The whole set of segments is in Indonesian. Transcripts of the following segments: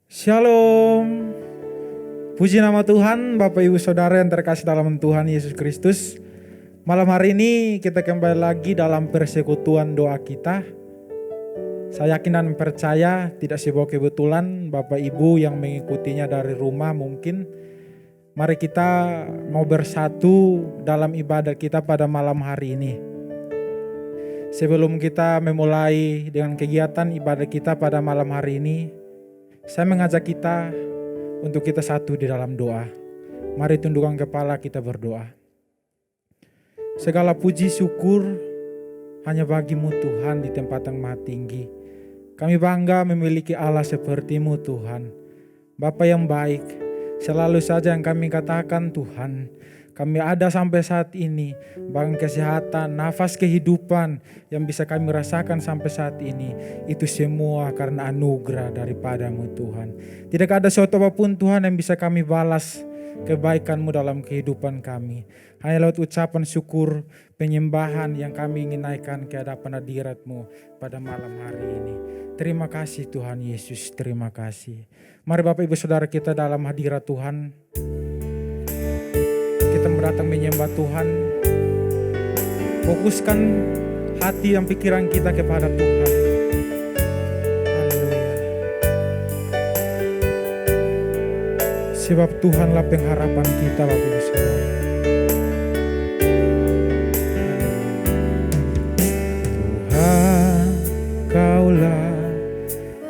Shalom. Puji nama Tuhan, Bapak Ibu Saudara yang terkasih dalam Tuhan Yesus Kristus. Malam hari ini kita kembali lagi dalam persekutuan doa kita. Saya yakin dan percaya tidak sebuah kebetulan Bapak Ibu yang mengikutinya dari rumah mungkin. Mari kita mau bersatu dalam ibadah kita pada malam hari ini. Sebelum kita memulai dengan kegiatan ibadah kita pada malam hari ini, saya mengajak kita untuk kita satu di dalam doa. Mari tundukkan kepala, kita berdoa. Segala puji syukur hanya bagimu Tuhan di tempat yang maha tinggi. Kami bangga memiliki Allah seperti-Mu Tuhan. Bapa yang baik, selalu saja yang kami katakan Tuhan, kami ada sampai saat ini, bahkan kesehatan, nafas kehidupan yang bisa kami rasakan sampai saat ini, itu semua karena anugerah daripada-Mu Tuhan. Tidak ada sesuatu apapun Tuhan yang bisa kami balas kebaikan-Mu dalam kehidupan kami. Hanya lewat ucapan syukur, penyembahan yang kami ingin naikkan ke hadapan hadirat-Mu pada malam hari ini. Terima kasih Tuhan Yesus, terima kasih. Mari Bapak Ibu Saudara kita dalam hadirat Tuhan, kita mendatang menyembah Tuhan. Fokuskan hati dan pikiran kita kepada Tuhan. Haleluya. Sebab Tuhanlah pengharapan kita Bapak Ibu Saudara. Tuhan, Kaulah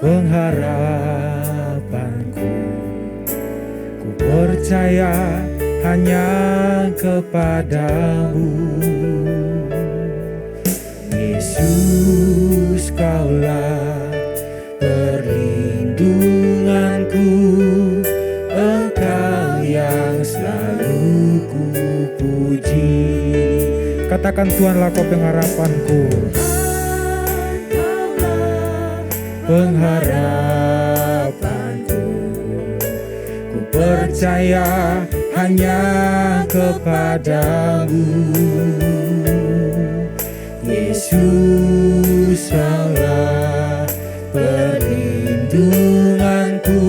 pengharapanku. Ku percaya hanya kepadamu, Yesus, Kaulah perlindunganku, Engkau yang selalu ku puji. Katakan Tuhanlah kau pengharapanku, pengharapanku. Ku percaya hanya kepadamu, Yesus, Allah perlindunganku,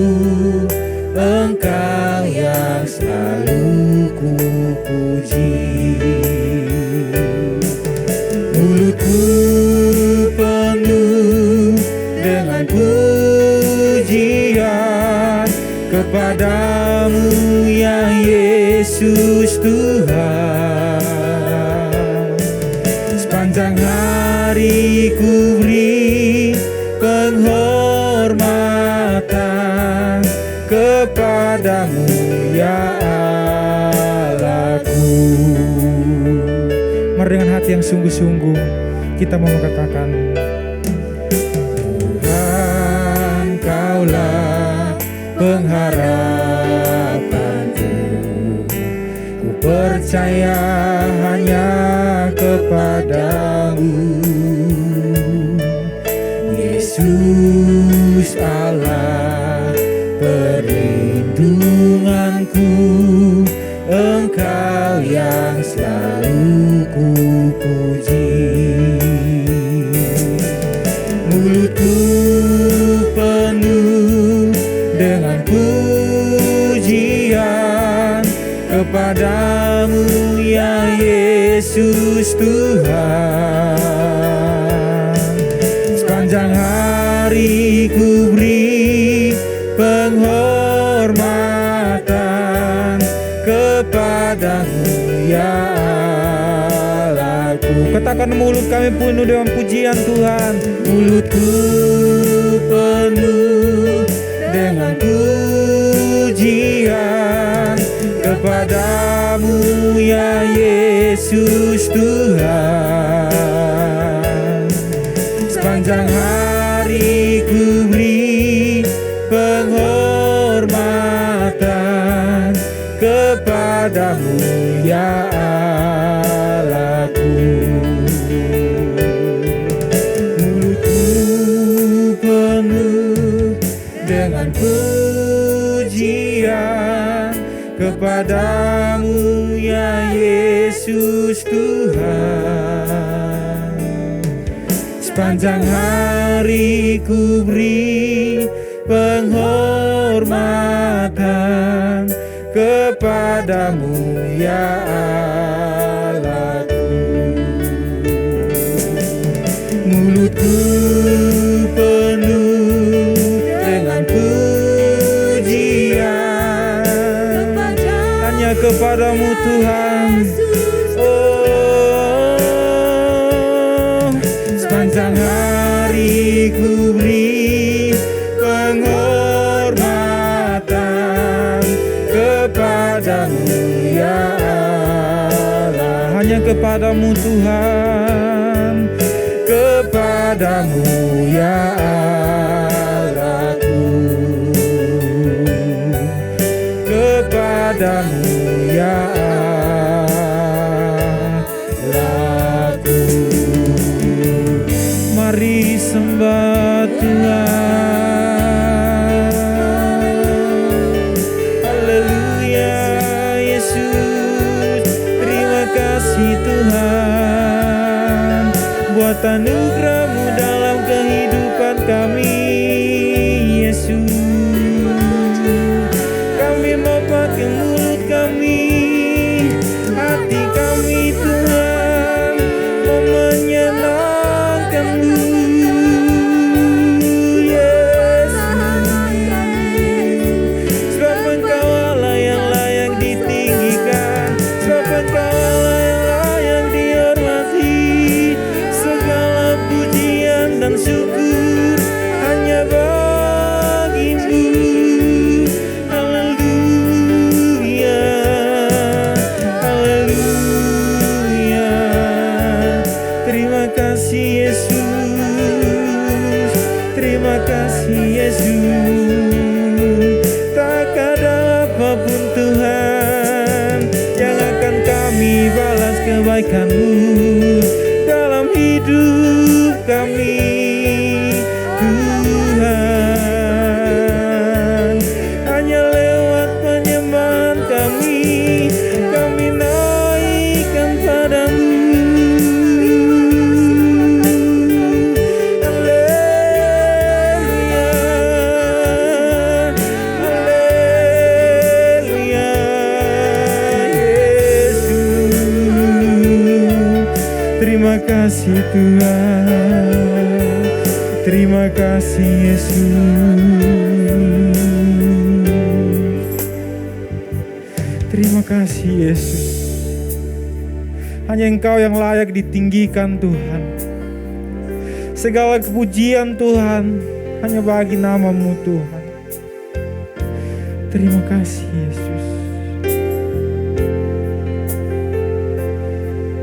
Engkau yang selalu ku puji. Mulutku penuh dengan pujian kepadamu ya Yesus Tuhan. Sepanjang hari ku beri penghormatan kepadamu ya Allahku. Mari dengan hati yang sungguh-sungguh kita mau mengatakan, Tuhan, Kaulah pengharapanku. Ku percaya hanya kepadamu, Yesus, Allah perlindunganku, Engkau yang selalu ku puji. Mulutku penuh dengan pujian kepadamu ya Yesus Tuhan. Sepanjang hari ku beri penghormatan kepadamu ya Allahku. Katakan mulut kami penuh dengan pujian Tuhan. Mulutku penuh dengan pujian kepadamu ya Yesus Tuhan. Sepanjang hari ku beri penghormatan kepadamu ya Allahku. Mulutku penuh dengan pujian kepadamu ya Yesus Tuhan. Sepanjang hari ku beri penghormatan penghormatan kepadamu ya Allahku. Mulutku penuh dengan pujian hanya kepadamu Tuhan. Oh, sepanjang hari ku beri penghormatan kepadamu ya Allah. Hanya kepadamu Tuhan, kepadamu ya Allahku, kepadamu ya Allahku. Mari sembah Tuhan. Haleluya Yesus. Terima kasih Tuhan buat anugerah-Mu dalam kehidupan kami Yesus. Kami mau pakai mulut kami, hati kami Tuhan mau menyenangkan-Mu Yesus. Sebab Engkau Allah yang layak ditinggikan, sebab Engkau Allah yang layak dihormati. Segala pujian dan syukur hanya bagi-Mu. Haleluya, haleluya. Terima kasih Yesus, terima kasih Yesus. Tak ada apapun Tuhan yang akan kami balas kebaikan-Mu dalam hidup kami Tuhan. Hanya lewat penyembahan kami naikkan padamu. Haleluya, haleluya Yesus. Terima kasih Tuhan, terima kasih Yesus. Terima kasih Yesus. Hanya Engkau yang layak ditinggikan Tuhan. Segala kepujian Tuhan hanya bagi nama-Mu Tuhan. Terima kasih Yesus.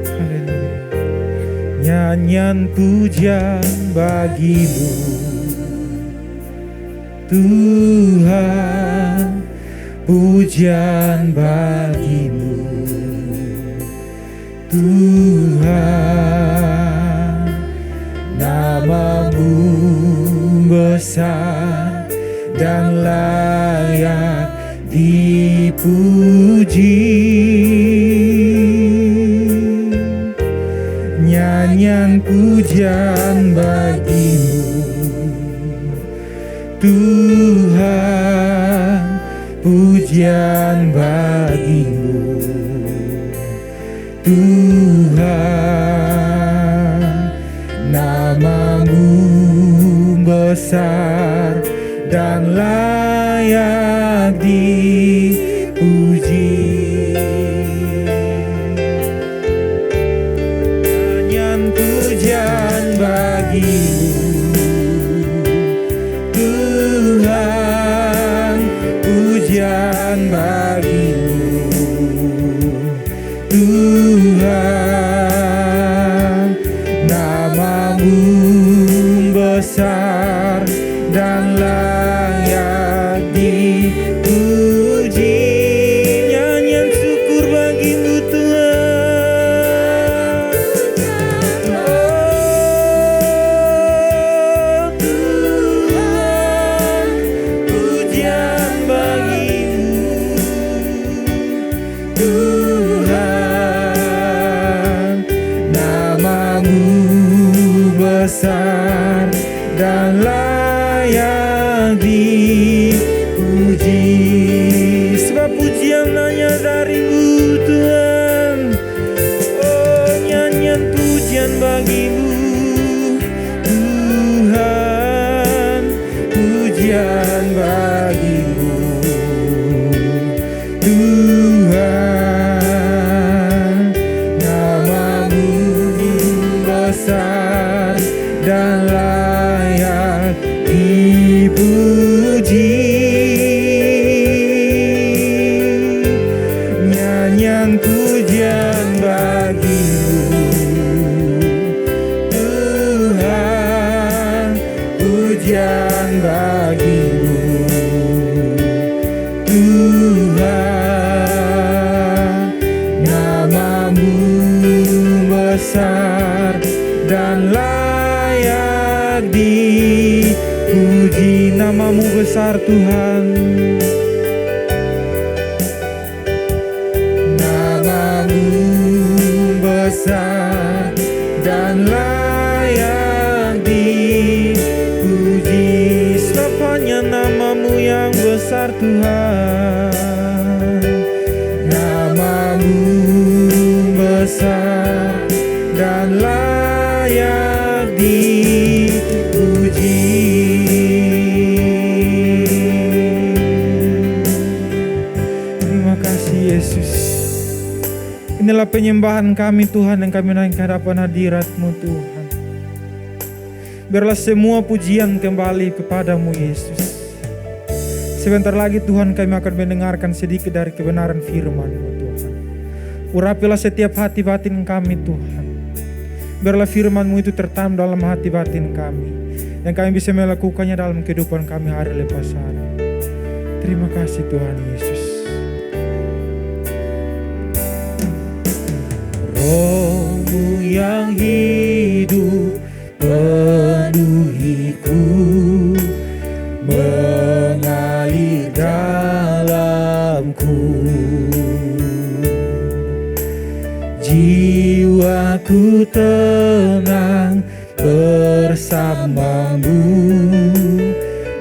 Haleluya. Nyanyian pujian bagi-Mu Tuhan, pujian bagi-Mu Tuhan. Nama-Mu besar dan layak dipuji. Nyanyian pujian bagi-Mu Tuhan, pujian bagi-Mu Tuhan. Nama-Mu besar dan layak dipuji. Nyanyian pujian bagi-Mu Tuhan, pujian bagi-Mu Tuhan. Nama-Mu besar dan layak dipuji. Nyanyian syukur bagi-Mu Tuhan. Oh Tuhan, pujian bagi-Mu Tuhan. Nama-Mu besar dan layak dipuji. darimu Tuhan. Oh, nyanyian pujian bagimu Tuhan, pujian bagimu Tuhan. Namamu besar dan layak dipuji. Nyanyian pujian bagimu Tuhan, pujian bagimu Tuhan. Namamu besar dan layak dipuji. Namamu besar Tuhan, namamu besar dan layak dipuji. Selamanya namamu yang besar Tuhan, namamu besar dan layak dipuji. Terima kasih Yesus. Inilah penyembahan kami Tuhan yang kami naikkan hadapan hadirat-Mu Tuhan. Biarlah semua pujian kembali kepadamu Yesus. Sebentar lagi Tuhan kami akan mendengarkan sedikit dari kebenaran firman-Mu Tuhan. Urapilah setiap hati batin kami Tuhan. Biarlah firman-Mu itu tertanam dalam hati batin kami, yang kami bisa melakukannya dalam kehidupan kami hari lepas hari. Terima kasih Tuhan Yesus. Roh-Mu yang hidup penuhiku, mengalir dalamku. Jiwaku tenang bersamamu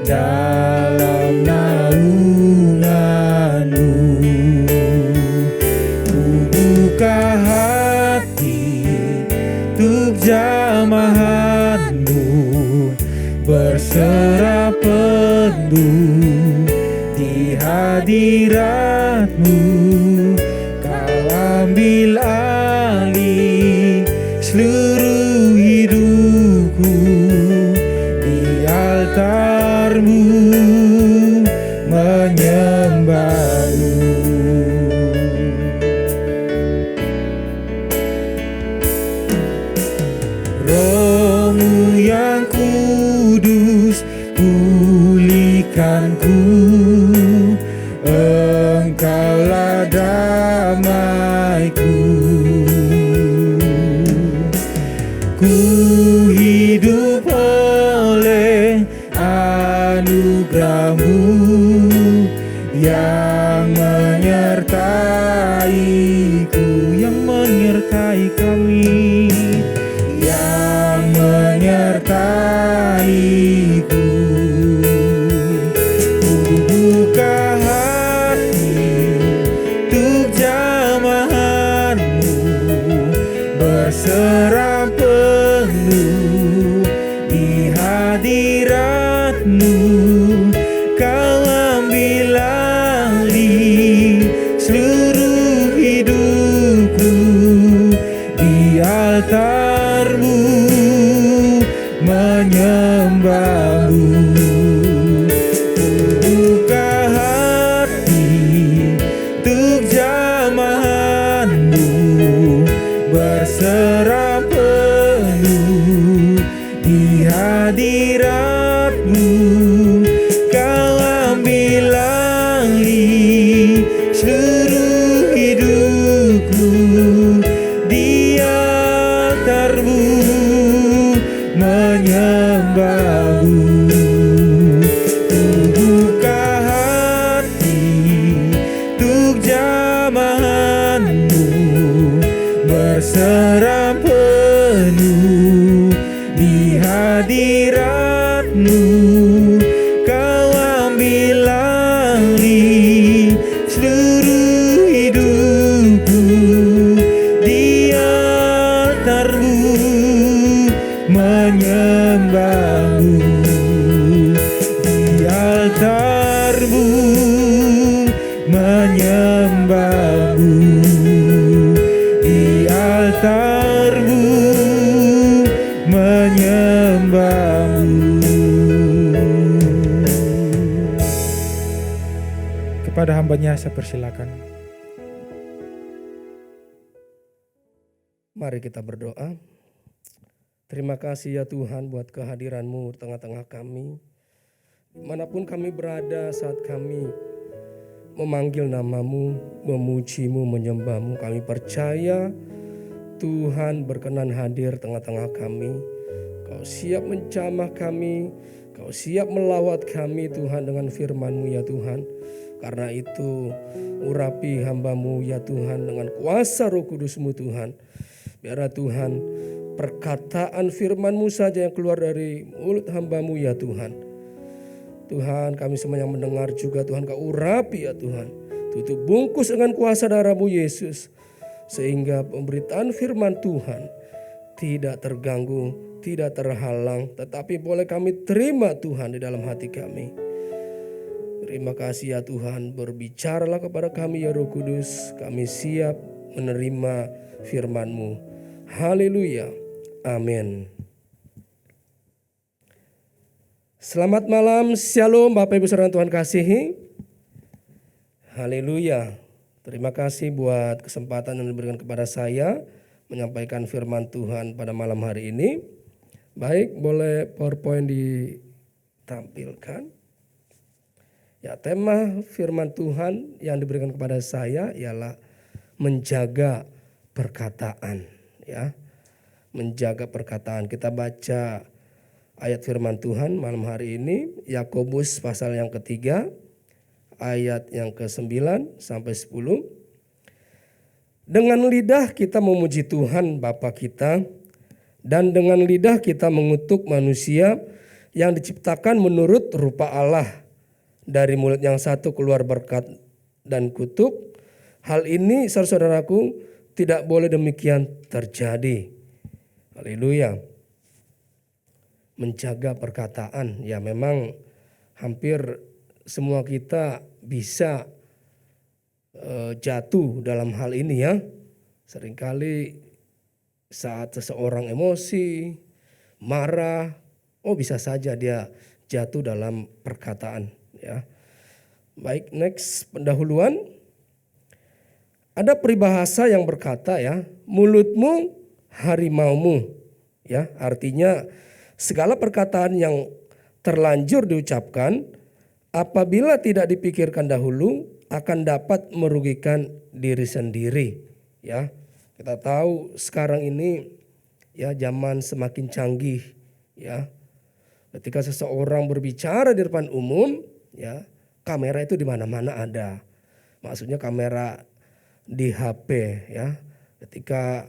dalam naungan-Mu. Ku buka hati untuk jamahan-Mu, berserah penuh di hadirat-Mu. Kau ambil alih seluruh hidupku, di altar-Mu menyembah-Mu. Roh-Mu yang kudus pulihkanku, Engkaulah damaiku. Ku hidup oleh anugerah-Mu yang menyertaiku, yang menyertai kami, yang menyertaiku. Ku buka hati untuk jamahan-Mu, berserah penuh di hadirat-Mu. Kau ambil alih seluruh hidupku, di altar-Mu menyembah-Mu. Ku buka hati untuk jamahan-Mu, berserah penuh di hadirat-Mu. Kau ambil alih Kepada hambanya saya persilakan. Mari kita berdoa. Terima kasih ya Tuhan buat kehadiran-Mu di tengah-tengah kami. Dimanapun kami berada saat kami memanggil nama-Mu, memuji-Mu, menyembah-Mu, kami percaya Tuhan berkenan hadir tengah-tengah kami. Kau siap menjamah kami, Kau siap melawat kami Tuhan dengan firman-Mu ya Tuhan. Karena itu urapi hamba-Mu ya Tuhan dengan kuasa Roh Kudus-Mu Tuhan. Biarlah Tuhan perkataan firman-Mu saja yang keluar dari mulut hamba-Mu ya Tuhan. Tuhan, kami semua yang mendengar juga Tuhan, Kau urapi ya Tuhan. Tutup bungkus dengan kuasa darah-Mu Yesus. Sehingga pemberitaan firman Tuhan tidak terganggu, tidak terhalang, tetapi boleh kami terima Tuhan di dalam hati kami. Terima kasih ya Tuhan, berbicaralah kepada kami ya Roh Kudus, kami siap menerima firman-Mu. Haleluya, amin. Selamat malam, shalom Bapak Ibu Saudara Tuhan kasihi. Haleluya, terima kasih buat kesempatan yang diberikan kepada saya menyampaikan firman Tuhan pada malam hari ini. Baik, boleh PowerPoint ditampilkan. Ya, tema firman Tuhan yang diberikan kepada saya ialah menjaga perkataan, ya. Menjaga perkataan. Kita baca ayat firman Tuhan malam hari ini, Yakobus pasal yang ketiga, ayat yang ke-9 sampai 10. Dengan lidah kita memuji Tuhan Bapa kita, dan dengan lidah kita mengutuk manusia yang diciptakan menurut rupa Allah. Dari mulut yang satu keluar berkat dan kutuk. Hal ini saudara-saudaraku tidak boleh demikian terjadi. Haleluya. Menjaga perkataan, ya memang hampir semua kita bisa jatuh dalam hal ini ya. Seringkali saat seseorang emosi, marah, bisa saja dia jatuh dalam perkataan. Ya, baik, next pendahuluan. Ada peribahasa yang berkata ya, mulutmu harimaumu. Ya, artinya segala perkataan yang terlanjur diucapkan apabila tidak dipikirkan dahulu akan dapat merugikan diri sendiri. Ya, kita tahu sekarang ini ya zaman semakin canggih. Ya, ketika seseorang berbicara di depan umum, ya, kamera itu di mana-mana ada. Maksudnya kamera di HP ya. Ketika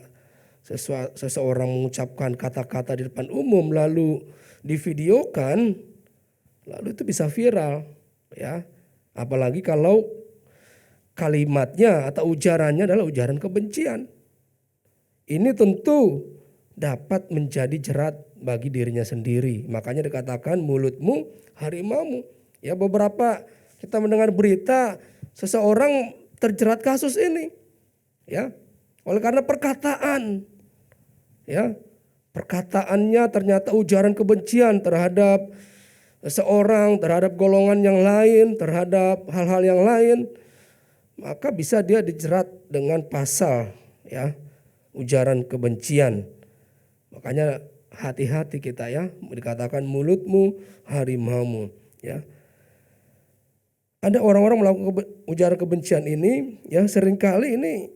seseorang mengucapkan kata-kata di depan umum lalu divideokan, lalu itu bisa viral ya. Apalagi kalau kalimatnya atau ujarannya adalah ujaran kebencian. Ini tentu dapat menjadi jerat bagi dirinya sendiri. Makanya dikatakan mulutmu harimaumu. Ya, beberapa kita mendengar berita seseorang terjerat kasus ini. Ya, oleh karena perkataan. Ya, perkataannya ternyata ujaran kebencian terhadap seseorang, terhadap golongan yang lain, terhadap hal-hal yang lain, maka bisa dia dijerat dengan pasal ya, ujaran kebencian. Makanya hati-hati kita ya, dikatakan mulutmu harimaumu ya. Ada orang-orang melakukan ujaran kebencian ini ya, seringkali ini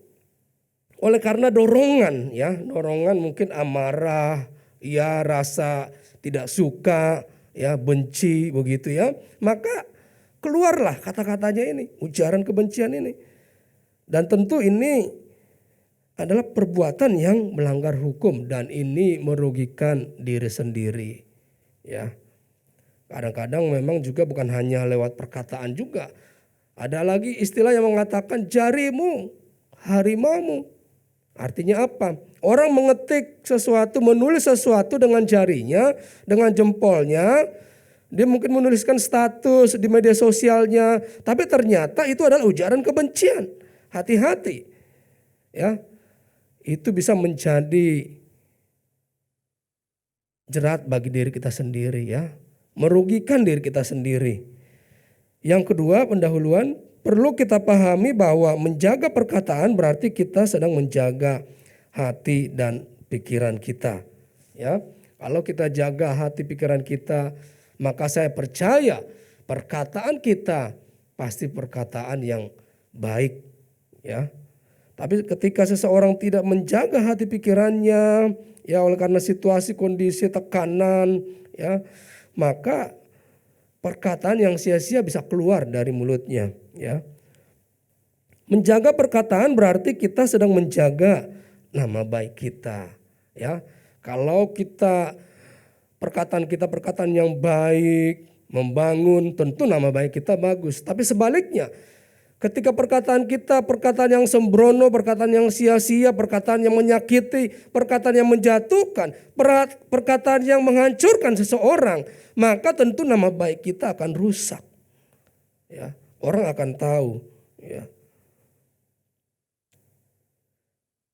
oleh karena dorongan ya, dorongan mungkin amarah, ya rasa tidak suka, ya benci begitu ya. Maka keluarlah kata-katanya ini, ujaran kebencian ini. Dan tentu ini adalah perbuatan yang melanggar hukum dan ini merugikan diri sendiri ya. Kadang-kadang memang juga bukan hanya lewat perkataan juga. Ada lagi istilah yang mengatakan jarimu harimaumu. Artinya apa? Orang mengetik sesuatu, menulis sesuatu dengan jarinya, dengan jempolnya. Dia mungkin menuliskan status di media sosialnya, tapi ternyata itu adalah ujaran kebencian. Hati-hati. Ya. Itu bisa menjadi jerat bagi diri kita sendiri ya. Merugikan diri kita sendiri. Yang kedua pendahuluan, perlu kita pahami bahwa menjaga perkataan berarti kita sedang menjaga hati dan pikiran kita. Ya, kalau kita jaga hati pikiran kita, maka saya percaya perkataan kita pasti perkataan yang baik. Ya, tapi ketika seseorang tidak menjaga hati pikirannya, ya oleh karena situasi, kondisi, tekanan, ya, maka perkataan yang sia-sia bisa keluar dari mulutnya. Ya, menjaga perkataan berarti kita sedang menjaga nama baik kita. Ya, kalau perkataan kita perkataan yang baik, membangun, tentu nama baik kita bagus. Tapi sebaliknya, ketika perkataan kita perkataan yang sembrono, perkataan yang sia-sia, perkataan yang menyakiti, perkataan yang menjatuhkan, perkataan yang menghancurkan seseorang, maka tentu nama baik kita akan rusak. Ya, orang akan tahu. Ya.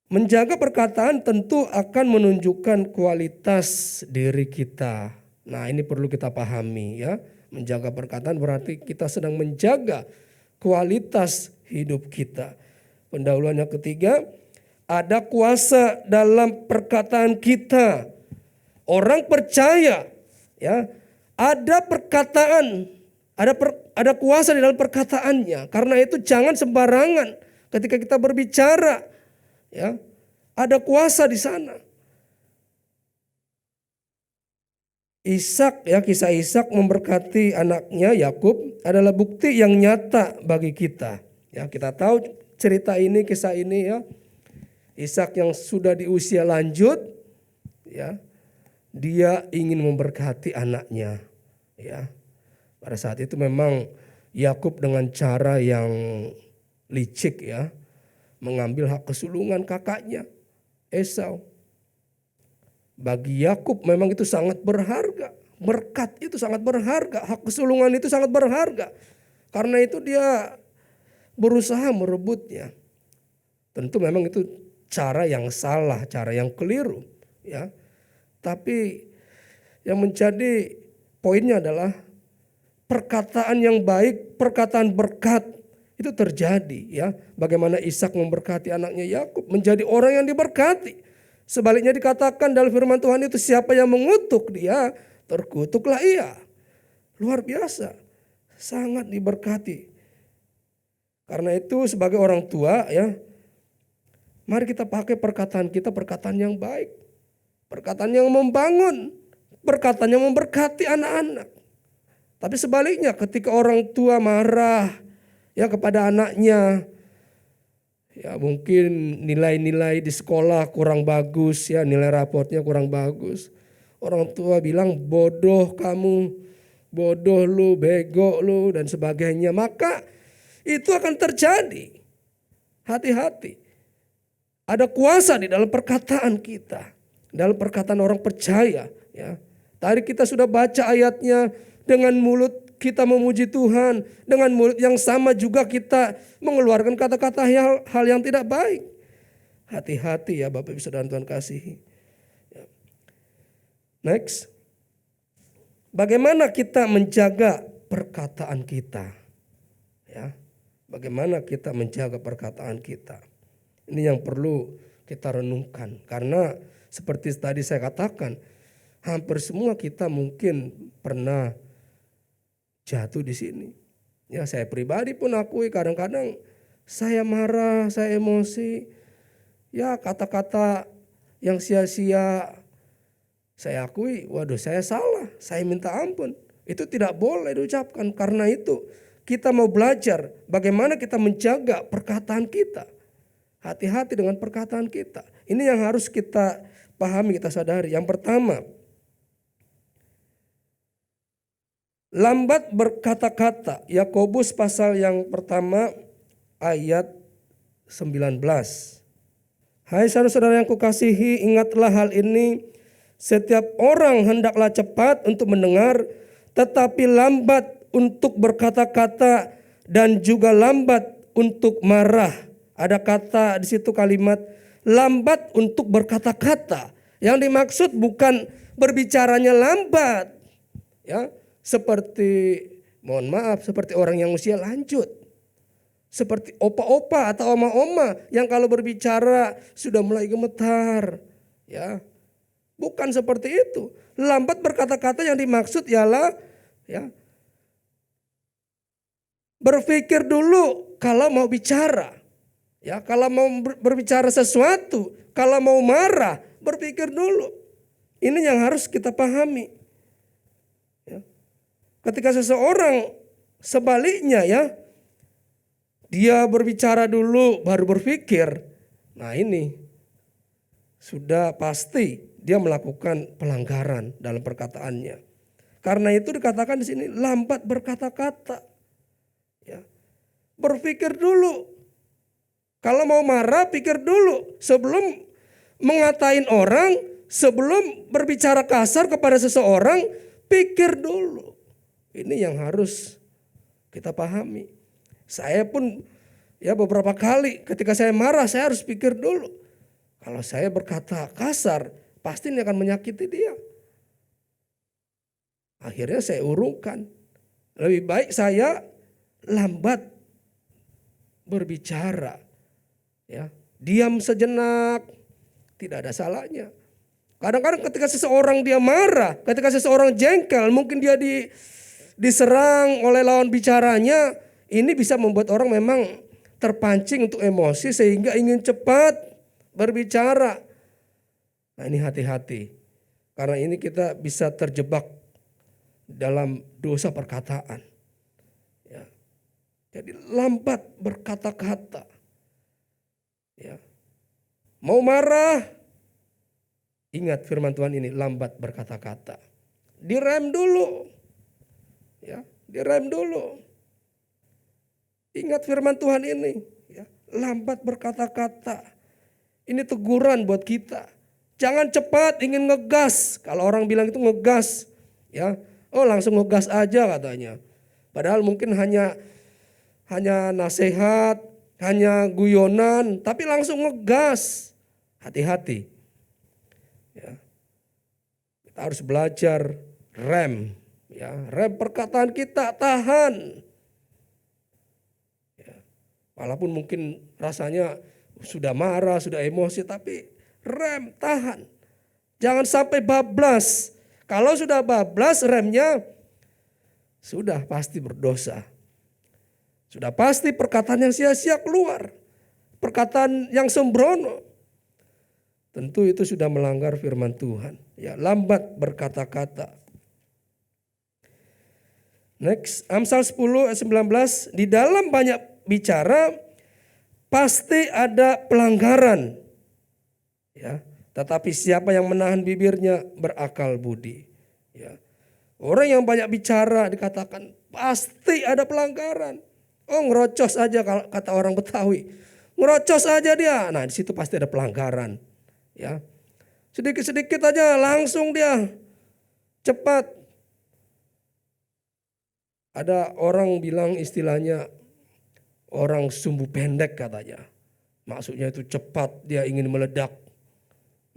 Menjaga perkataan tentu akan menunjukkan kualitas diri kita. Nah, ini perlu kita pahami ya. Menjaga perkataan berarti kita sedang menjaga kualitas hidup kita. Pendahuluan yang ketiga, ada kuasa dalam perkataan kita. Orang percaya ya, ada perkataan, ada kuasa di dalam perkataannya. Karena itu jangan sembarangan ketika kita berbicara. Ya, ada kuasa di sana. Ishak ya, kisah Ishak memberkati anaknya Yakub adalah bukti yang nyata bagi kita. Ya, kita tahu cerita ini, kisah ini ya. Ishak yang sudah di usia lanjut ya, dia ingin memberkati anaknya ya. Pada saat itu memang Yakub dengan cara yang licik ya, mengambil hak kesulungan kakaknya Esau. Bagi Yakub memang itu sangat berharga. Berkat itu sangat berharga, hak kesulungan itu sangat berharga. Karena itu dia berusaha merebutnya. Tentu memang itu cara yang salah, cara yang keliru ya. Tapi yang menjadi poinnya adalah perkataan yang baik, perkataan berkat itu terjadi ya. Bagaimana Ishak memberkati anaknya Yakub menjadi orang yang diberkati. Sebaliknya dikatakan dalam firman Tuhan itu, siapa yang mengutuk dia, terkutuklah ia. Luar biasa, sangat diberkati. Karena itu sebagai orang tua ya, mari kita pakai perkataan kita, perkataan yang baik. Perkataan yang membangun, perkataan yang memberkati anak-anak. Tapi sebaliknya ketika orang tua marah ya kepada anaknya, ya mungkin nilai-nilai di sekolah kurang bagus ya, nilai raportnya kurang bagus. Orang tua bilang bodoh kamu, bodoh lu, bego lu dan sebagainya. Maka itu akan terjadi. Hati-hati. Ada kuasa di dalam perkataan kita. Dalam perkataan orang percaya ya. Tadi kita sudah baca ayatnya, dengan mulut kita memuji Tuhan, dengan mulut yang sama juga kita mengeluarkan kata-kata hal yang tidak baik. Hati-hati ya Bapak Ibu Saudara Tuhan kasihi. Next. Bagaimana kita menjaga perkataan kita? Ya. Bagaimana kita menjaga perkataan kita? Ini yang perlu kita renungkan. Karena seperti tadi saya katakan, hampir semua kita mungkin pernah jatuh di sini. Ya, saya pribadi pun akui kadang-kadang saya marah, saya emosi. Ya, kata-kata yang sia-sia saya akui, waduh saya salah, saya minta ampun. Itu tidak boleh diucapkan. Karena itu kita mau belajar bagaimana kita menjaga perkataan kita. Hati-hati dengan perkataan kita. Ini yang harus kita pahami, kita sadari. Yang pertama, lambat berkata-kata. Yakobus pasal yang pertama ayat 19. Hai saudara-saudara yang kukasihi, ingatlah hal ini. Setiap orang hendaklah cepat untuk mendengar, tetapi lambat untuk berkata-kata dan juga lambat untuk marah. Ada kata di situ kalimat lambat untuk berkata-kata. Yang dimaksud bukan berbicaranya lambat. Ya, seperti mohon maaf seperti orang yang usia lanjut. Seperti opa-opa atau oma-oma yang kalau berbicara sudah mulai gemetar. Ya, bukan seperti itu. Lambat berkata-kata yang dimaksud ialah ya, berpikir dulu kalau mau bicara. Ya, kalau mau berbicara sesuatu, kalau mau marah, berpikir dulu. Ini yang harus kita pahami. Ya. Ketika seseorang sebaliknya ya, dia berbicara dulu baru berpikir. Nah ini sudah pasti dia melakukan pelanggaran dalam perkataannya. Karena itu dikatakan di sini lambat berkata-kata. Ya. Berpikir dulu. Kalau mau marah pikir dulu. Sebelum mengatain orang, sebelum berbicara kasar kepada seseorang, pikir dulu. Ini yang harus kita pahami. Saya pun ya beberapa kali ketika saya marah saya harus pikir dulu. Kalau saya berkata kasar pasti ini akan menyakiti dia. Akhirnya saya urungkan. Lebih baik saya lambat berbicara. Ya, diam sejenak, tidak ada salahnya. Kadang-kadang ketika seseorang dia marah, ketika seseorang jengkel, mungkin dia diserang oleh lawan bicaranya, ini bisa membuat orang memang terpancing untuk emosi sehingga ingin cepat berbicara. Nah ini hati-hati. Karena ini kita bisa terjebak dalam dosa perkataan. Ya. Jadi lambat berkata-kata. Ya. Mau marah, ingat firman Tuhan ini lambat berkata-kata. Direm dulu. Ya, direm dulu. Ingat firman Tuhan ini, ya, lambat berkata-kata. Ini teguran buat kita. Jangan cepat ingin ngegas. Kalau orang bilang itu ngegas, ya, oh langsung ngegas aja katanya. Padahal mungkin hanya nasihat, hanya guyonan, tapi langsung ngegas. Hati-hati. Ya. Kita harus belajar rem, ya, rem perkataan kita, tahan. Walaupun mungkin rasanya sudah marah, sudah emosi, tapi rem, tahan. Jangan sampai bablas. Kalau sudah bablas remnya, sudah pasti berdosa. Sudah pasti perkataan yang sia-sia keluar. Perkataan yang sembrono. Tentu itu sudah melanggar firman Tuhan. Ya, lambat berkata-kata. Next, Amsal 10 ayat 19, di dalam banyak bicara pasti ada pelanggaran. Ya, tetapi siapa yang menahan bibirnya berakal budi. Ya. Orang yang banyak bicara dikatakan pasti ada pelanggaran. Oh ngerocos aja kalau kata orang Betawi. Ngerocos aja dia. Nah di situ pasti ada pelanggaran. Ya. Sedikit-sedikit aja langsung dia cepat. Ada orang bilang istilahnya orang sumbu pendek katanya. Maksudnya itu cepat dia ingin meledak.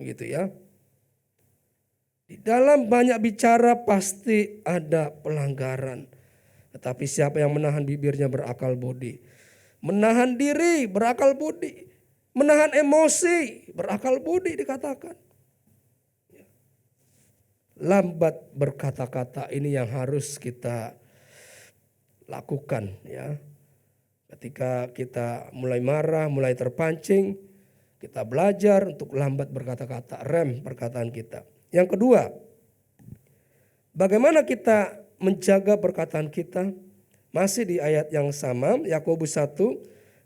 Gitu ya. Di dalam banyak bicara pasti ada pelanggaran. Tetapi siapa yang menahan bibirnya berakal budi. Menahan diri berakal budi. Menahan emosi berakal budi dikatakan. Lambat berkata-kata ini yang harus kita lakukan ya. Ketika kita mulai marah, mulai terpancing, kita belajar untuk lambat berkata-kata, rem perkataan kita. Yang kedua, bagaimana kita menjaga perkataan kita? Masih di ayat yang sama, Yakobus 1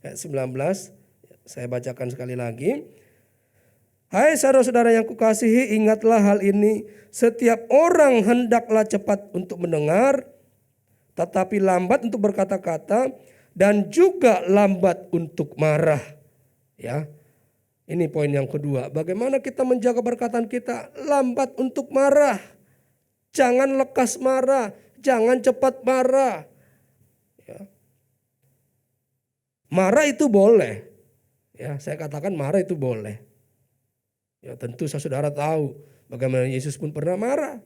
ayat 19, saya bacakan sekali lagi. Hai saudara-saudara yang kukasihi, ingatlah hal ini, setiap orang hendaklah cepat untuk mendengar, tetapi lambat untuk berkata-kata, dan juga lambat untuk marah. Ya. Ini poin yang kedua. Bagaimana kita menjaga perkataan kita? Lambat untuk marah. Jangan lekas marah. Jangan cepat marah. Ya. Marah itu boleh. Ya, saya katakan marah itu boleh. Ya, tentu saudara tahu bagaimana Yesus pun pernah marah.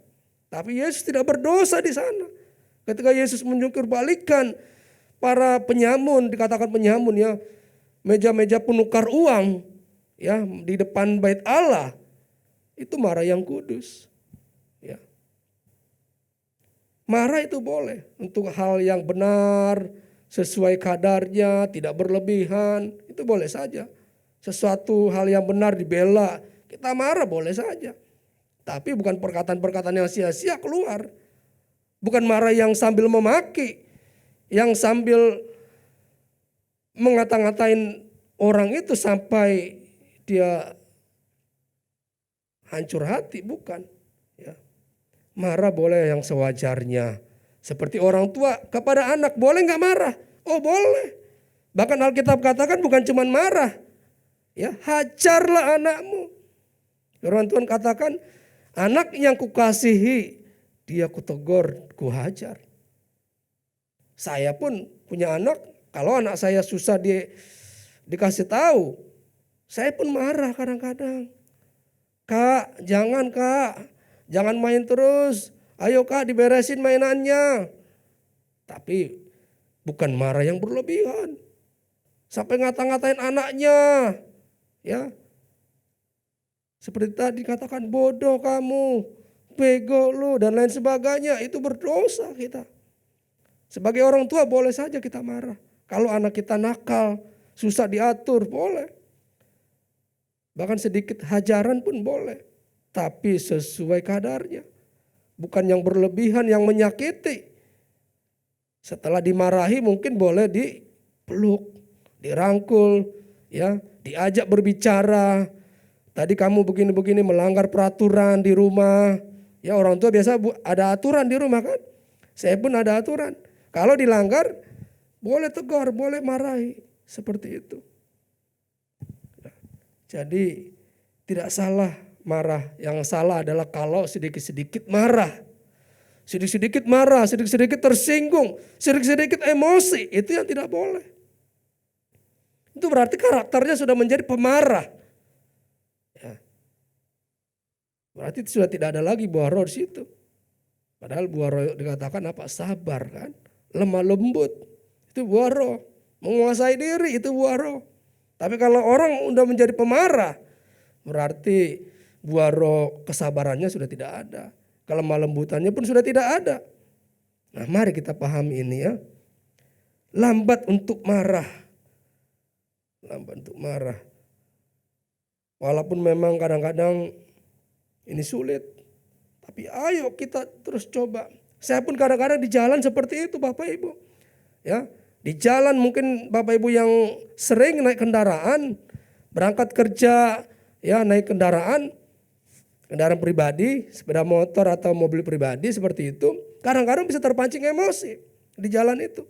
Tapi Yesus tidak berdosa di sana. Ketika Yesus menjungkir balikan para penyamun, dikatakan penyamun ya, meja-meja penukar uang ya di depan bait Allah, itu marah yang kudus. Ya. Marah itu boleh untuk hal yang benar, sesuai kadarnya, tidak berlebihan, itu boleh saja. Sesuatu hal yang benar dibela, kita marah boleh saja. Tapi bukan perkataan-perkataan yang sia-sia keluar. Bukan marah yang sambil memaki, yang sambil mengata-ngatain orang itu sampai dia hancur hati, bukan. Ya. Marah boleh yang sewajarnya. Seperti orang tua kepada anak, boleh nggak marah? Oh boleh. Bahkan Alkitab katakan bukan cuma marah, ya hajarlah anakmu. Firman Tuhan katakan, anak yang kukasihi, dia kutegur, kuhajar. Saya pun punya anak, kalau anak saya susah dikasih tahu, saya pun marah kadang-kadang. Kak, jangan main terus. Ayo kak, diberesin mainannya. Tapi bukan marah yang berlebihan. Sampai ngata-ngatain anaknya. Ya. Seperti tadi katakan, bodoh kamu, bego lu, dan lain sebagainya. Itu berdosa kita. Sebagai orang tua boleh saja kita marah. Kalau anak kita nakal, susah diatur, boleh. Bahkan sedikit hajaran pun boleh. Tapi sesuai kadarnya. Bukan yang berlebihan, yang menyakiti. Setelah dimarahi mungkin boleh dipeluk, dirangkul, ya, diajak berbicara. Tadi kamu begini-begini melanggar peraturan di rumah. Ya orang tua biasa ada aturan di rumah kan. Saya pun ada aturan. Kalau dilanggar boleh tegur, boleh marahi. Seperti itu. Jadi tidak salah marah. Yang salah adalah kalau sedikit-sedikit marah. Sedikit-sedikit marah, sedikit-sedikit tersinggung, sedikit-sedikit emosi. Itu yang tidak boleh. Itu berarti karakternya sudah menjadi pemarah. Ya. Berarti sudah tidak ada lagi buah roh di situ. Padahal buah roh dikatakan apa? Sabar kan. Lemah lembut. Itu buah roh. Menguasai diri itu buah roh. Tapi kalau orang udah menjadi pemarah, berarti buah roh kesabarannya sudah tidak ada. Kelemah lembutannya pun sudah tidak ada. Nah mari kita pahami ini ya. Lambat untuk marah. Lambat untuk marah. Walaupun memang kadang-kadang ini sulit. Tapi ayo kita terus coba. Saya pun kadang-kadang di jalan seperti itu Bapak Ibu. Ya, di jalan mungkin Bapak Ibu yang sering naik kendaraan, berangkat kerja, ya naik kendaraan pribadi, sepeda motor atau mobil pribadi seperti itu, kadang-kadang bisa terpancing emosi di jalan itu.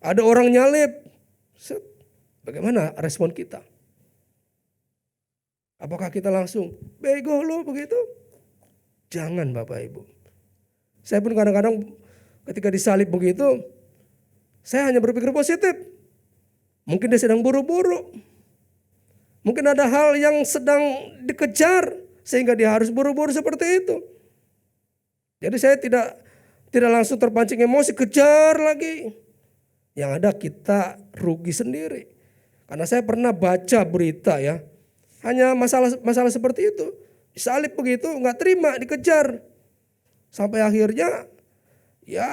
Ada orang nyalip, bagaimana respon kita? Apakah kita langsung bego lo begitu? Jangan Bapak Ibu. Saya pun kadang-kadang ketika disalip begitu, saya hanya berpikir positif. Mungkin dia sedang buru-buru. Mungkin ada hal yang sedang dikejar sehingga dia harus buru-buru seperti itu. Jadi saya tidak langsung terpancing emosi, kejar lagi. Yang ada kita rugi sendiri. Karena saya pernah baca berita ya. Hanya masalah seperti itu. Disalip begitu, nggak terima, dikejar. Sampai akhirnya ya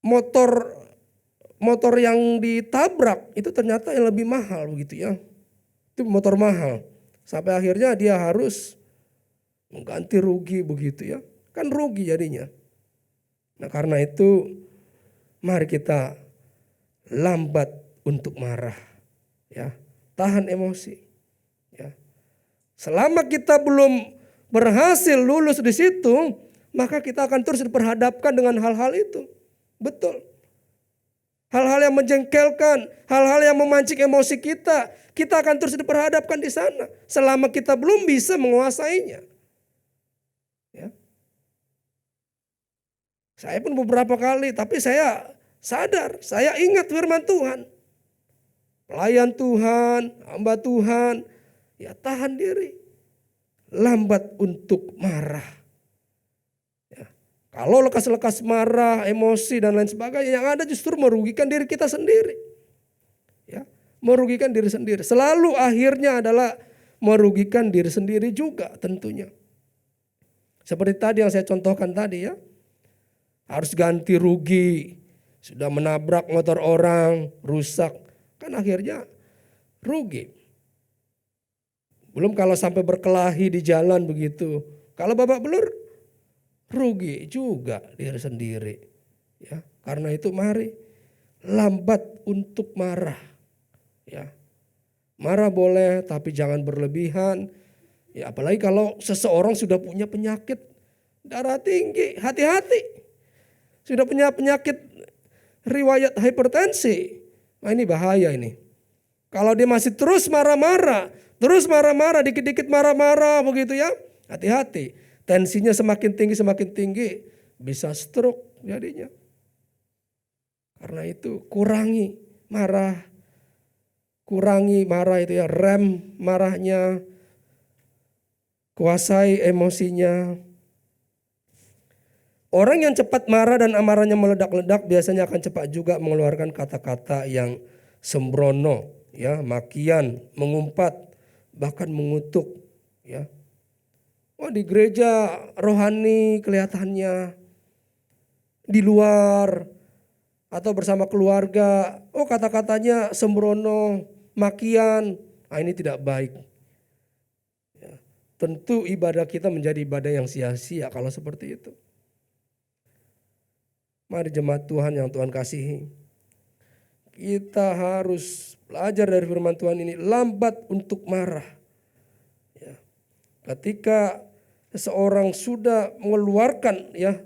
motor yang ditabrak itu ternyata yang lebih mahal begitu ya. Itu motor mahal. Sampai akhirnya dia harus mengganti rugi begitu ya. Kan rugi jadinya. Nah karena itu mari kita lambat untuk marah. Ya, tahan emosi. Ya. Selama kita belum berhasil lulus di situ, maka kita akan terus diperhadapkan dengan hal-hal itu. Betul. Hal-hal yang menjengkelkan, hal-hal yang memancing emosi kita akan terus diperhadapkan di sana. Selama kita belum bisa menguasainya. Ya. Saya pun beberapa kali, tapi saya sadar, saya ingat firman Tuhan. Pelayan Tuhan, hamba Tuhan, ya tahan diri. Lambat untuk marah. Ya. Kalau lekas-lekas marah, emosi dan lain sebagainya, yang ada justru merugikan diri kita sendiri. Ya, merugikan diri sendiri. Selalu akhirnya adalah merugikan diri sendiri juga tentunya. Seperti tadi yang saya contohkan tadi ya. Harus ganti rugi, sudah menabrak motor orang, rusak. Kan akhirnya rugi. Belum kalau sampai berkelahi di jalan begitu. Kalau babak belur, rugi juga diri sendiri. Ya, karena itu mari lambat untuk marah. Ya, marah boleh tapi jangan berlebihan. Ya, apalagi kalau seseorang sudah punya penyakit darah tinggi, hati-hati. Sudah punya penyakit riwayat hipertensi. Nah ini bahaya ini. Kalau dia masih terus marah-marah, dikit-dikit marah-marah begitu ya. Hati-hati, tensinya semakin tinggi, bisa stroke jadinya. Karena itu kurangi marah itu ya, rem marahnya, kuasai emosinya. Orang yang cepat marah dan amarahnya meledak-ledak biasanya akan cepat juga mengeluarkan kata-kata yang sembrono, ya, makian, mengumpat, bahkan mengutuk, ya. Oh, di gereja rohani kelihatannya, di luar atau bersama keluarga, oh kata-katanya sembrono, makian, ini tidak baik. Ya. Tentu ibadah kita menjadi ibadah yang sia-sia kalau seperti itu. Mari jemaat Tuhan yang Tuhan kasihi, kita harus belajar dari firman Tuhan ini, lambat untuk marah. Ya. Ketika seseorang sudah mengeluarkan ya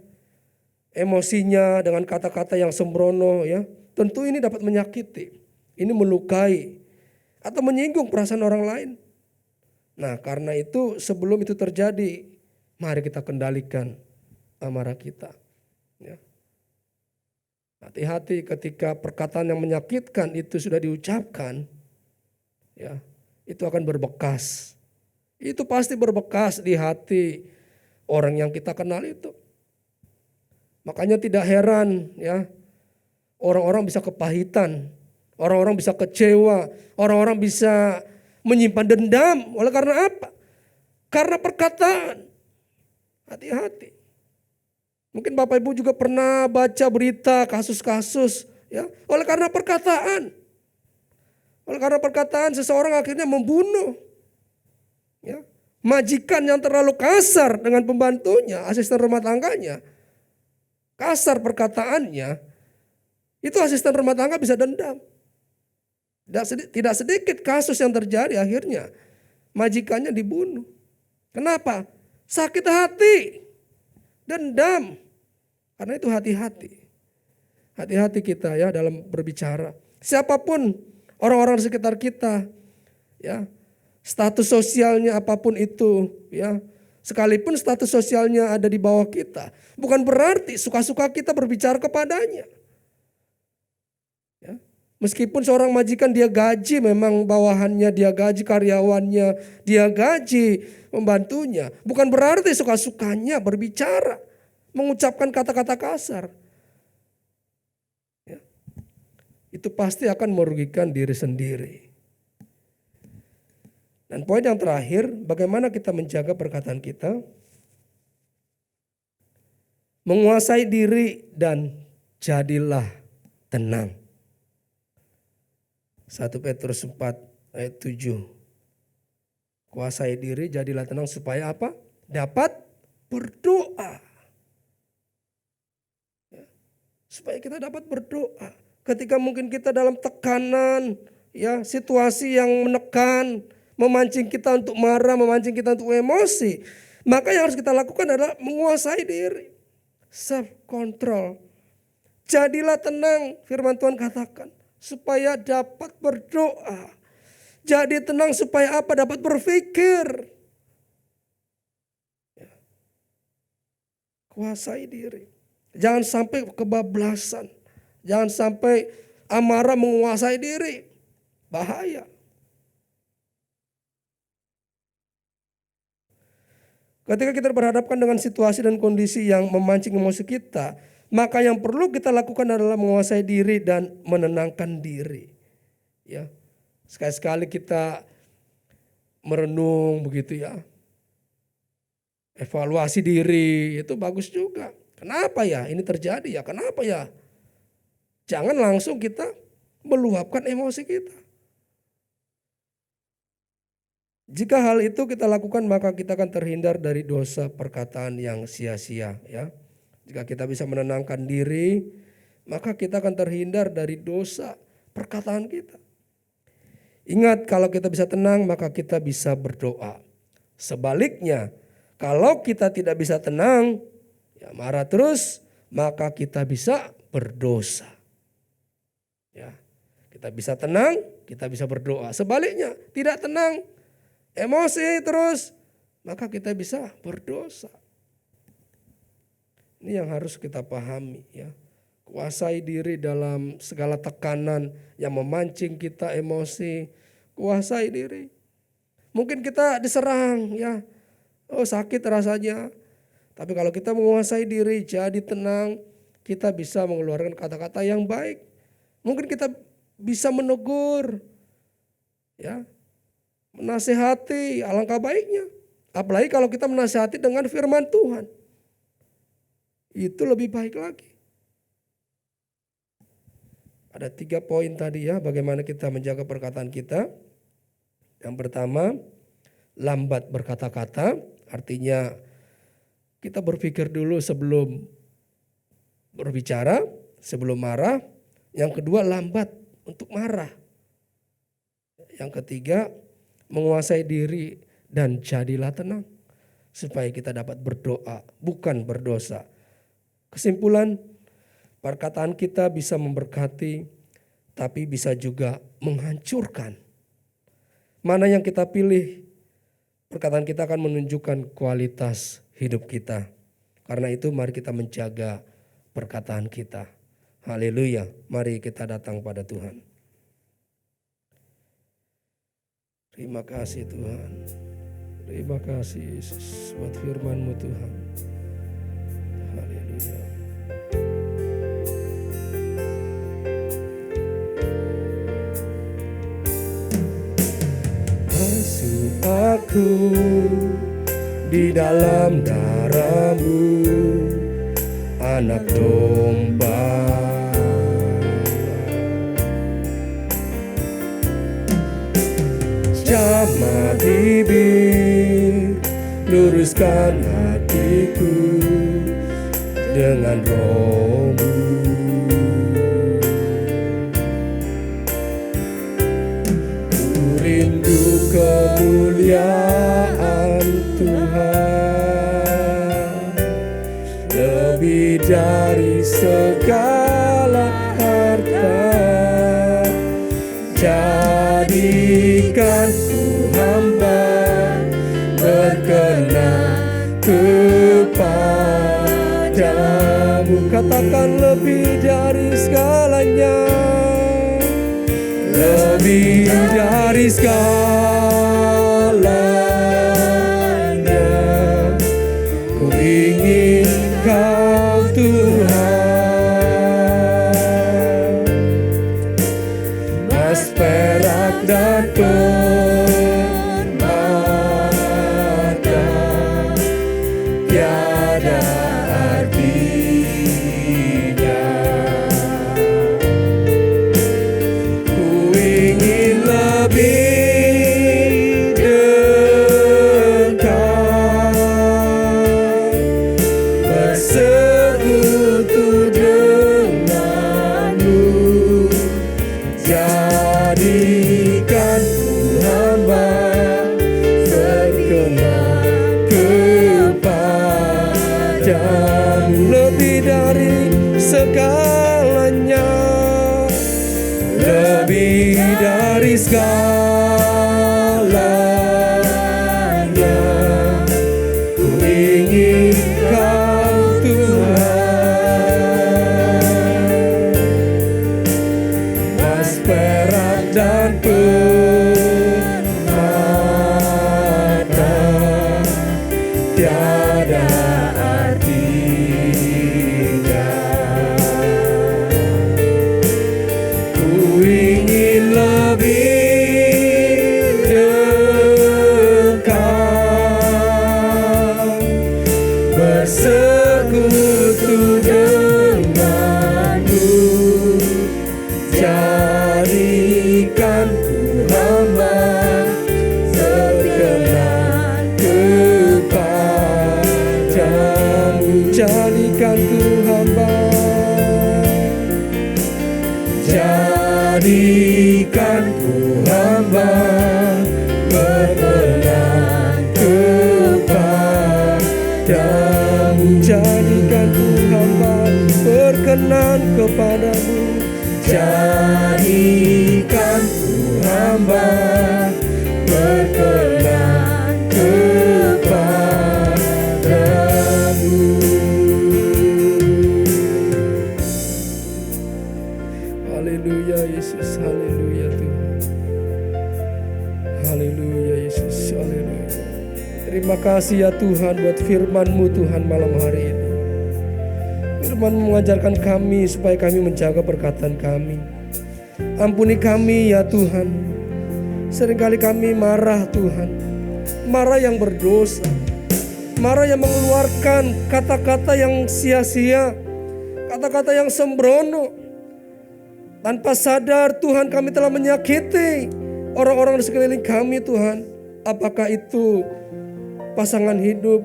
emosinya dengan kata-kata yang sembrono ya, tentu ini dapat menyakiti, ini melukai atau menyinggung perasaan orang lain. Nah, karena itu sebelum itu terjadi, mari kita kendalikan amarah kita. Ya. Hati-hati ketika perkataan yang menyakitkan itu sudah diucapkan, ya, itu akan berbekas. Itu pasti berbekas di hati orang yang kita kenal itu. Makanya tidak heran ya, orang-orang bisa kepahitan, orang-orang bisa kecewa, orang-orang bisa menyimpan dendam. Oleh karena apa? Karena perkataan. Hati-hati. Mungkin Bapak Ibu juga pernah baca berita kasus-kasus ya, oleh karena perkataan. Oleh karena perkataan seseorang akhirnya membunuh. Ya. Majikan yang terlalu kasar dengan pembantunya, asisten rumah tangganya. Kasar perkataannya, itu asisten rumah tangga bisa dendam. Tidak sedikit kasus yang terjadi akhirnya majikannya dibunuh. Kenapa? Sakit hati, dendam. Karena itu hati-hati. Hati-hati kita ya dalam berbicara. Siapapun orang-orang di sekitar kita, ya, status sosialnya apapun itu, ya, sekalipun status sosialnya ada di bawah kita, bukan berarti suka-suka kita berbicara kepadanya. Ya. Meskipun seorang majikan dia gaji memang bawahannya, dia gaji karyawannya, dia gaji pembantunya, bukan berarti suka-sukanya berbicara, mengucapkan kata-kata kasar. Ya. Itu pasti akan merugikan diri sendiri. Dan poin yang terakhir, bagaimana kita menjaga perkataan kita? Menguasai diri dan jadilah tenang. 1 Petrus 4 ayat 7. Kuasai diri, jadilah tenang supaya apa? Dapat berdoa. Ya. Supaya kita dapat berdoa. Ketika mungkin kita dalam tekanan, ya, situasi yang menekan, memancing kita untuk marah, memancing kita untuk emosi, maka yang harus kita lakukan adalah menguasai diri. Self control. Jadilah tenang, firman Tuhan katakan, supaya dapat berdoa. Jadi tenang supaya apa? Dapat berpikir. Ya. Kuasai diri. Jangan sampai kebablasan. Jangan sampai amarah menguasai diri. Bahaya. Ketika kita berhadapkan dengan situasi dan kondisi yang memancing emosi kita, maka yang perlu kita lakukan adalah menguasai diri dan menenangkan diri. Ya, sekali-sekali kita merenung begitu ya, evaluasi diri itu bagus juga. Kenapa ya ini terjadi ya? Kenapa ya? Jangan langsung kita meluapkan emosi kita. Jika hal itu kita lakukan, maka kita akan terhindar dari dosa perkataan yang sia-sia ya. Jika kita bisa menenangkan diri, maka kita akan terhindar dari dosa perkataan kita. Ingat, kalau kita bisa tenang, maka kita bisa berdoa. Sebaliknya, kalau kita tidak bisa tenang, ya marah terus, maka kita bisa berdosa. Ya, kita bisa tenang, kita bisa berdoa. Sebaliknya, tidak tenang, emosi terus, maka kita bisa berdosa. Ini yang harus kita pahami ya. Kuasai diri dalam segala tekanan yang memancing kita emosi. Kuasai diri. Mungkin kita diserang ya. Oh sakit rasanya. Tapi kalau kita menguasai diri, jadi tenang, kita bisa mengeluarkan kata-kata yang baik. Mungkin kita bisa menegur. Ya. Menasihati, alangkah baiknya. Apalagi kalau kita menasihati dengan firman Tuhan. Itu lebih baik lagi. Ada 3 poin tadi ya, bagaimana kita menjaga perkataan kita. Yang pertama, lambat berkata-kata, artinya kita berpikir dulu sebelum berbicara, sebelum marah. Yang kedua, lambat untuk marah. Yang ketiga, menguasai diri dan jadilah tenang. Supaya kita dapat berdoa, bukan berdosa. Kesimpulan, perkataan kita bisa memberkati, tapi bisa juga menghancurkan. Mana yang kita pilih, perkataan kita akan menunjukkan kualitas hidup kita. Karena itu mari kita menjaga perkataan kita. Haleluya, mari kita datang pada Tuhan. Terima kasih Tuhan. Terima kasih Yesus buat firman-Mu Tuhan. Haleluya. Basuh aku di dalam darah-Mu, anak domba. Jamah bibir, luruskan hatiku dengan Roh-Mu. Ku rindu kemuliaan Tuhan, lebih dari segala harta. Jadikan ku hamba berkenan kepadamu. Katakan lebih dari segalanya, lebih dari segalanya. Ku ingin Kau Tuhan, emas, perak dan permata tiada artinya. Ku ingin lebih dekat, bersekutu denganmu. Jadikan ku hamba berkenan kepadamu, lebih dari segalanya, lebih dari segalanya. Ku ingin Kau Tuhan, emas, perak dan permata tiada Jadikan ku hamba berkenan kepadamu. Jadikan ku hamba, jadikan ku hamba berkenan kepadamu. Jadikan ku hamba berkenan kepadamu. Jadikan ku hamba berkenan kepadamu. Haleluya Yesus, haleluya Tuhan. Haleluya Yesus, haleluya. Terima kasih ya Tuhan buat firman-Mu Tuhan malam hari ini. Firman mengajarkan kami supaya kami menjaga perkataan kami. Ampuni kami ya Tuhan. Seringkali kami marah Tuhan, marah yang berdosa, marah yang mengeluarkan kata-kata yang sia-sia, kata-kata yang sembrono. Tanpa sadar Tuhan kami telah menyakiti orang-orang di sekeliling kami Tuhan. Apakah itu pasangan hidup,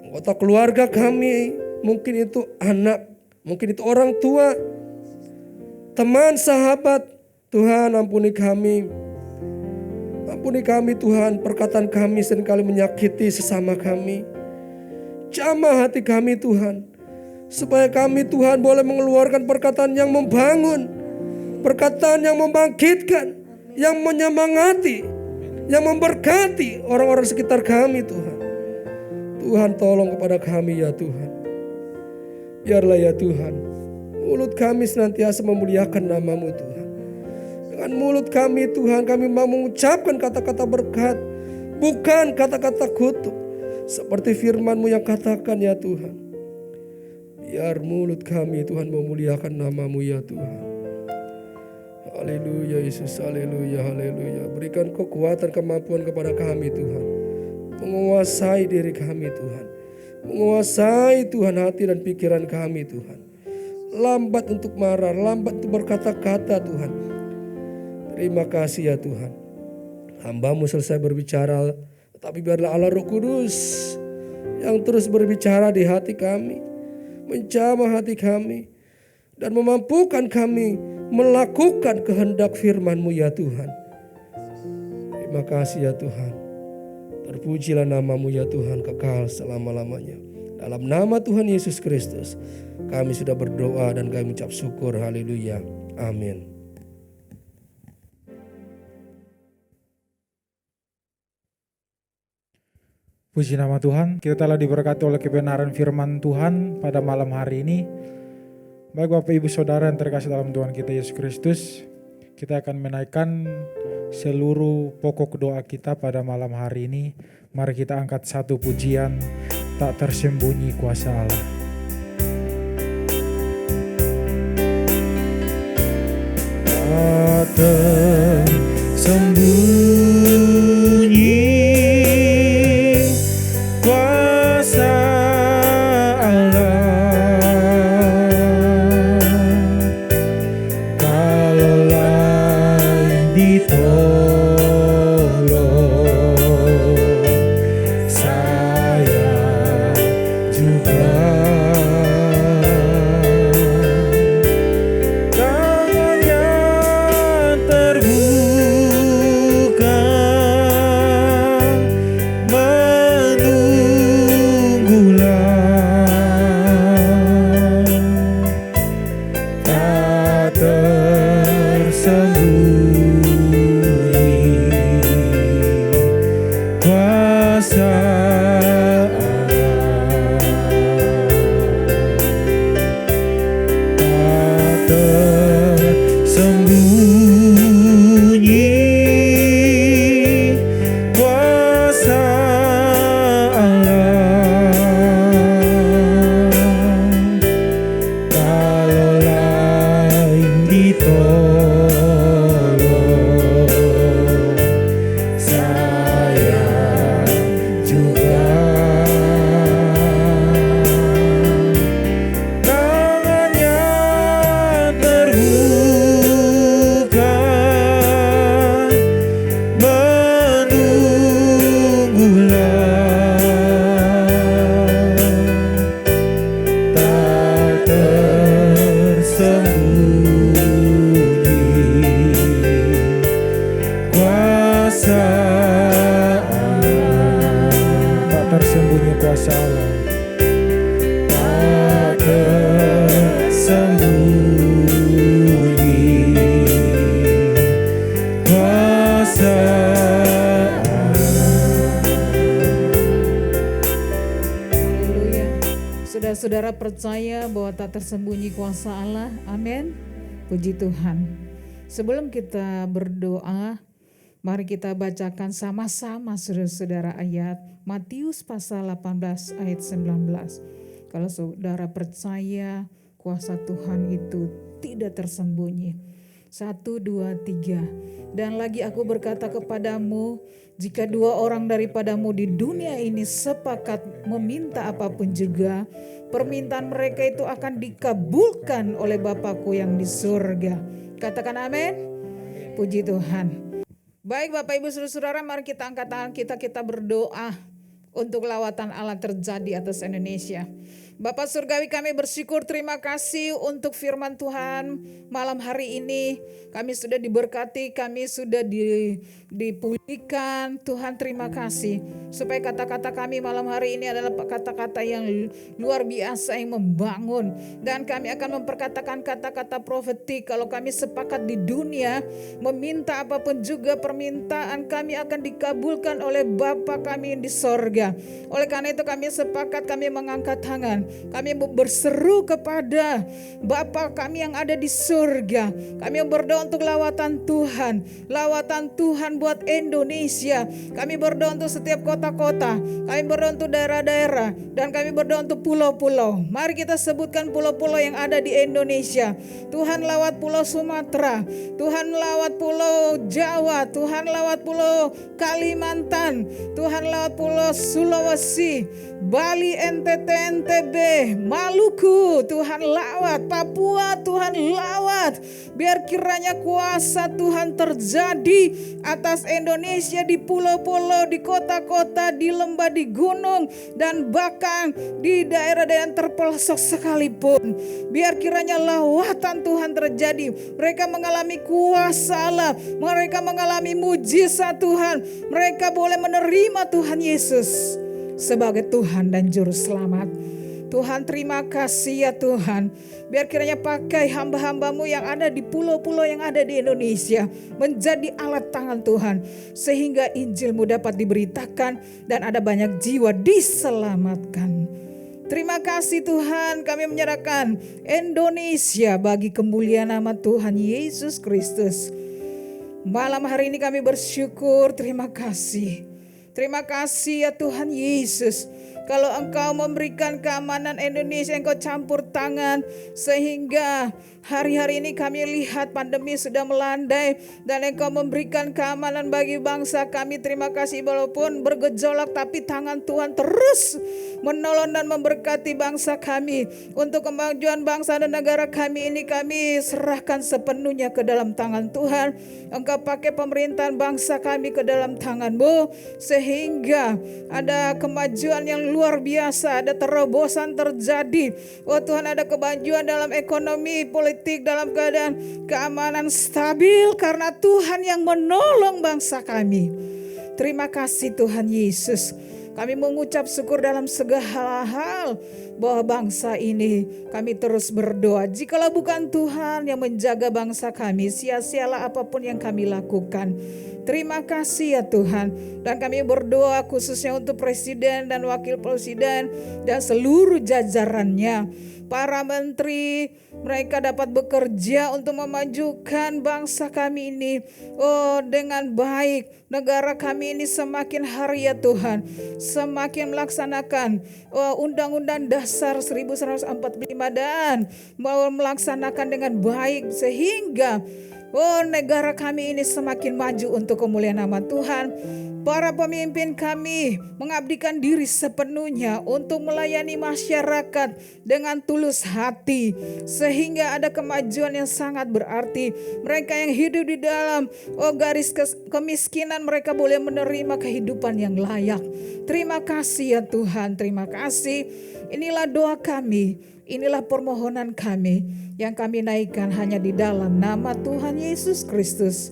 anggota keluarga kami, mungkin itu anak, mungkin itu orang tua, teman, sahabat. Tuhan ampuni kami. Ampuni kami Tuhan, perkataan kami seringkali menyakiti sesama kami. Jamah hati kami Tuhan, supaya kami Tuhan boleh mengeluarkan perkataan yang membangun, perkataan yang membangkitkan, yang menyemangati, yang memberkati orang-orang sekitar kami Tuhan. Tuhan tolong kepada kami ya Tuhan. Biarlah ya Tuhan, mulut kami senantiasa memuliakan nama-Mu Tuhan. Dengan mulut kami Tuhan, kami mau mengucapkan kata-kata berkat, bukan kata-kata kutuk. Seperti firman-Mu yang katakan ya Tuhan. Biar mulut kami Tuhan memuliakan nama-Mu ya Tuhan. Haleluya Yesus, haleluya, haleluya. Berikan kekuatan, kemampuan kepada kami Tuhan. Menguasai diri kami Tuhan. Menguasai Tuhan hati dan pikiran kami Tuhan. Lambat untuk marah, lambat untuk berkata-kata Tuhan. Terima kasih ya Tuhan. Hamba-Mu selesai berbicara, tetapi biarlah Allah Roh Kudus yang terus berbicara di hati kami, menjamah hati kami, dan memampukan kami melakukan kehendak firman-Mu ya Tuhan. Terima kasih ya Tuhan. Terpujilah nama-Mu ya Tuhan kekal selama-lamanya. Dalam nama Tuhan Yesus Kristus kami sudah berdoa dan kami mengucap syukur. Haleluya. Amin. Puji nama Tuhan, kita telah diberkati oleh kebenaran firman Tuhan pada malam hari ini. Baik Bapak Ibu Saudara yang terkasih dalam Tuhan kita Yesus Kristus, kita akan menaikkan seluruh pokok doa kita pada malam hari ini. Mari kita angkat satu pujian, tak tersembunyi kuasa Allah. Tak tersembunyi kuasa Allah, kalaulah ditolong, saya juga saudara percaya bahwa tak tersembunyi kuasa Allah? Amin. Puji Tuhan. Sebelum kita berdoa, mari kita bacakan sama-sama saudara-saudara ayat Matius pasal 18 ayat 19. Kalau saudara percaya kuasa Tuhan itu tidak tersembunyi. 1, 2, 3. Dan lagi aku berkata kepadamu, jika 2 orang daripadamu di dunia ini sepakat meminta apapun juga, permintaan mereka itu akan dikabulkan oleh Bapakku yang di surga. Katakan amin. Puji Tuhan. Baik Bapak Ibu Saudara, mari kita angkat tangan kita berdoa untuk lawatan Allah terjadi atas Indonesia. Bapak Surgawi, kami bersyukur, terima kasih untuk firman Tuhan malam hari ini. Kami sudah diberkati, kami sudah dipulihkan. Tuhan terima kasih supaya kata-kata kami malam hari ini adalah kata-kata yang luar biasa yang membangun. Dan kami akan memperkatakan kata-kata profetik. Kalau kami sepakat di dunia meminta apapun juga, permintaan kami akan dikabulkan oleh Bapa kami yang di sorga. Oleh karena itu kami sepakat, kami mengangkat tangan. Kami berseru kepada Bapa kami yang ada di surga. Kami berdoa untuk lawatan Tuhan. Lawatan Tuhan buat Indonesia. Kami berdoa untuk setiap kota-kota. Kami berdoa untuk daerah-daerah. Dan kami berdoa untuk pulau-pulau. Mari kita sebutkan pulau-pulau yang ada di Indonesia. Tuhan lawat pulau Sumatera. Tuhan lawat pulau Jawa. Tuhan lawat pulau Kalimantan. Tuhan lawat pulau Sulawesi, Bali, NTT, NTB, Maluku, Tuhan lawat, Papua, Tuhan lawat. Biar kiranya kuasa Tuhan terjadi atas Indonesia, di pulau-pulau, di kota-kota, di lembah, di gunung, dan bahkan di daerah-daerah yang terpelosok sekalipun. Biar kiranya lawatan Tuhan terjadi. Mereka mengalami kuasa Allah, mereka mengalami mujizat Tuhan. Mereka boleh menerima Tuhan Yesus sebagai Tuhan dan Juru Selamat. Tuhan terima kasih ya Tuhan. Biar kiranya pakai hamba-hambamu yang ada di pulau-pulau yang ada di Indonesia menjadi alat tangan Tuhan. Sehingga Injilmu dapat diberitakan dan ada banyak jiwa diselamatkan. Terima kasih Tuhan, kami menyerahkan Indonesia bagi kemuliaan nama Tuhan Yesus Kristus. Malam hari ini kami bersyukur, terima kasih. Terima kasih ya Tuhan Yesus. Kalau Engkau memberikan keamanan Indonesia, Engkau campur tangan sehingga hari-hari ini kami lihat pandemi sudah melandai dan Engkau memberikan keamanan bagi bangsa kami. Terima kasih, walaupun bergejolak tapi tangan Tuhan terus menolong dan memberkati bangsa kami. Untuk kemajuan bangsa dan negara kami ini kami serahkan sepenuhnya ke dalam tangan Tuhan. Engkau pakai pemerintahan bangsa kami ke dalam tangan-Mu sehingga ada kemajuan yang luar biasa, ada terobosan terjadi. Oh Tuhan, ada kemajuan dalam ekonomi, politik, dalam keadaan keamanan stabil karena Tuhan yang menolong bangsa kami. Terima kasih Tuhan Yesus. Kami mengucap syukur dalam segala hal bahwa bangsa ini kami terus berdoa. Jikalau bukan Tuhan yang menjaga bangsa kami, sia-sialah apapun yang kami lakukan. Terima kasih ya Tuhan. Dan kami berdoa khususnya untuk Presiden dan Wakil Presiden dan seluruh jajarannya. Para menteri, mereka dapat bekerja untuk memajukan bangsa kami ini dengan baik. Negara kami ini semakin hari ya Tuhan, semakin melaksanakan Undang-Undang Dasar 1945 dan mau melaksanakan dengan baik sehingga negara kami ini semakin maju untuk kemuliaan nama Tuhan. Para pemimpin kami mengabdikan diri sepenuhnya untuk melayani masyarakat dengan tulus hati sehingga ada kemajuan yang sangat berarti. Mereka yang hidup di dalam garis kemiskinan, mereka boleh menerima kehidupan yang layak. Terima kasih ya Tuhan, terima kasih. Inilah doa kami, inilah permohonan kami yang kami naikkan hanya di dalam nama Tuhan Yesus Kristus,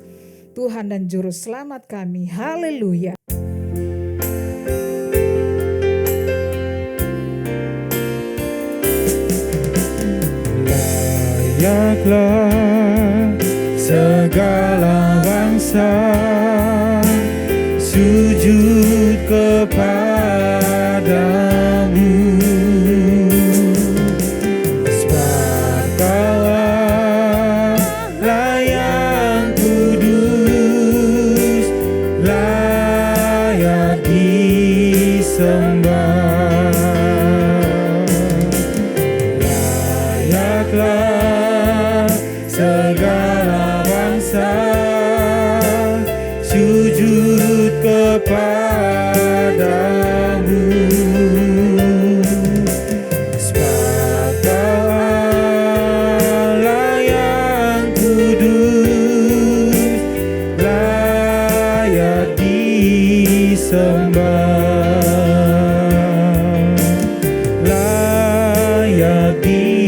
Tuhan dan Juru Selamat kami. Haleluya. Layaklah segala bangsa sujud kepadamu. kepadamu. Sebab Kau Allah yang kudus, layak disembah, layak disembah.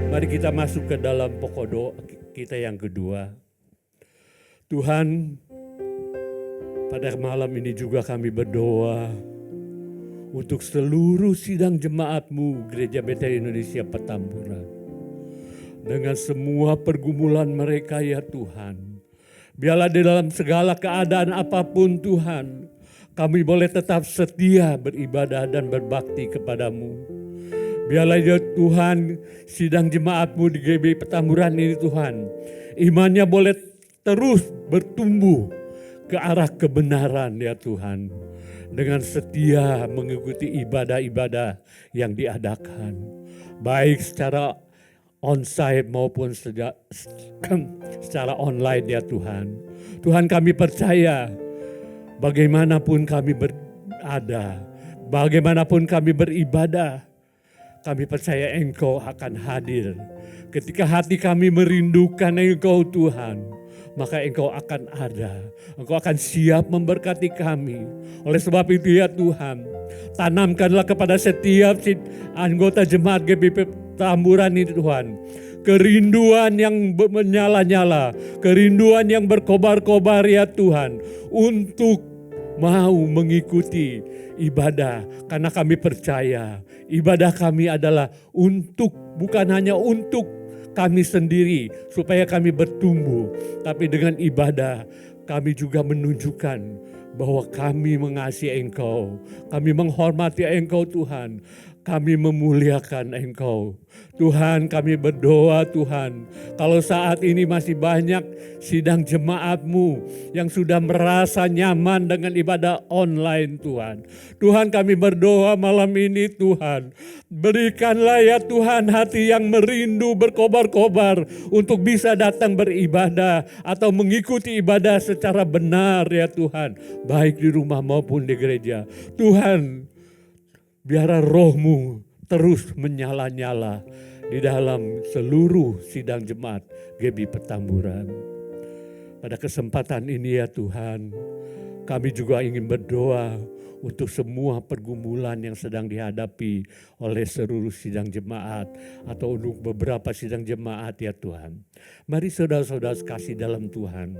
Mari kita masuk ke dalam pokok doa kita yang kedua. Tuhan, pada malam ini juga kami berdoa untuk seluruh sidang jemaat-Mu Gereja Betel Indonesia Petamburan. Dengan semua pergumulan mereka ya Tuhan. Biarlah di dalam segala keadaan apapun Tuhan, kami boleh tetap setia beribadah dan berbakti kepadamu. Biarlah ya Tuhan, sidang jemaat-Mu di GB Petamburan ini Tuhan, imannya boleh terus bertumbuh ke arah kebenaran ya Tuhan. Dengan setia mengikuti ibadah-ibadah yang diadakan. Baik secara onsite maupun secara online ya Tuhan. Tuhan, kami percaya bagaimanapun kami berada, bagaimanapun kami beribadah, kami percaya Engkau akan hadir. Ketika hati kami merindukan Engkau Tuhan, maka Engkau akan ada. Engkau akan siap memberkati kami. Oleh sebab itu ya Tuhan, tanamkanlah kepada setiap anggota jemaat GBP Petamburan ini Tuhan, kerinduan yang menyala-nyala, kerinduan yang berkobar-kobar ya Tuhan, untuk mau mengikuti ibadah. Karena kami percaya ibadah kami adalah untuk, bukan hanya untuk kami sendiri supaya kami bertumbuh, tapi dengan ibadah kami juga menunjukkan bahwa kami mengasihi Engkau, kami menghormati Engkau Tuhan, kami memuliakan Engkau. Tuhan, kami berdoa Tuhan, kalau saat ini masih banyak sidang jemaat-Mu yang sudah merasa nyaman dengan ibadah online Tuhan. Tuhan, kami berdoa malam ini Tuhan, berikanlah ya Tuhan hati yang merindu berkobar-kobar untuk bisa datang beribadah atau mengikuti ibadah secara benar ya Tuhan, baik di rumah maupun di gereja. Tuhan, biarlah Roh-Mu terus menyala-nyala di dalam seluruh sidang jemaat GB Petamburan. Pada kesempatan ini ya Tuhan, kami juga ingin berdoa untuk semua pergumulan yang sedang dihadapi oleh seluruh sidang jemaat atau untuk beberapa sidang jemaat ya Tuhan. Mari saudara-saudara kasih dalam Tuhan,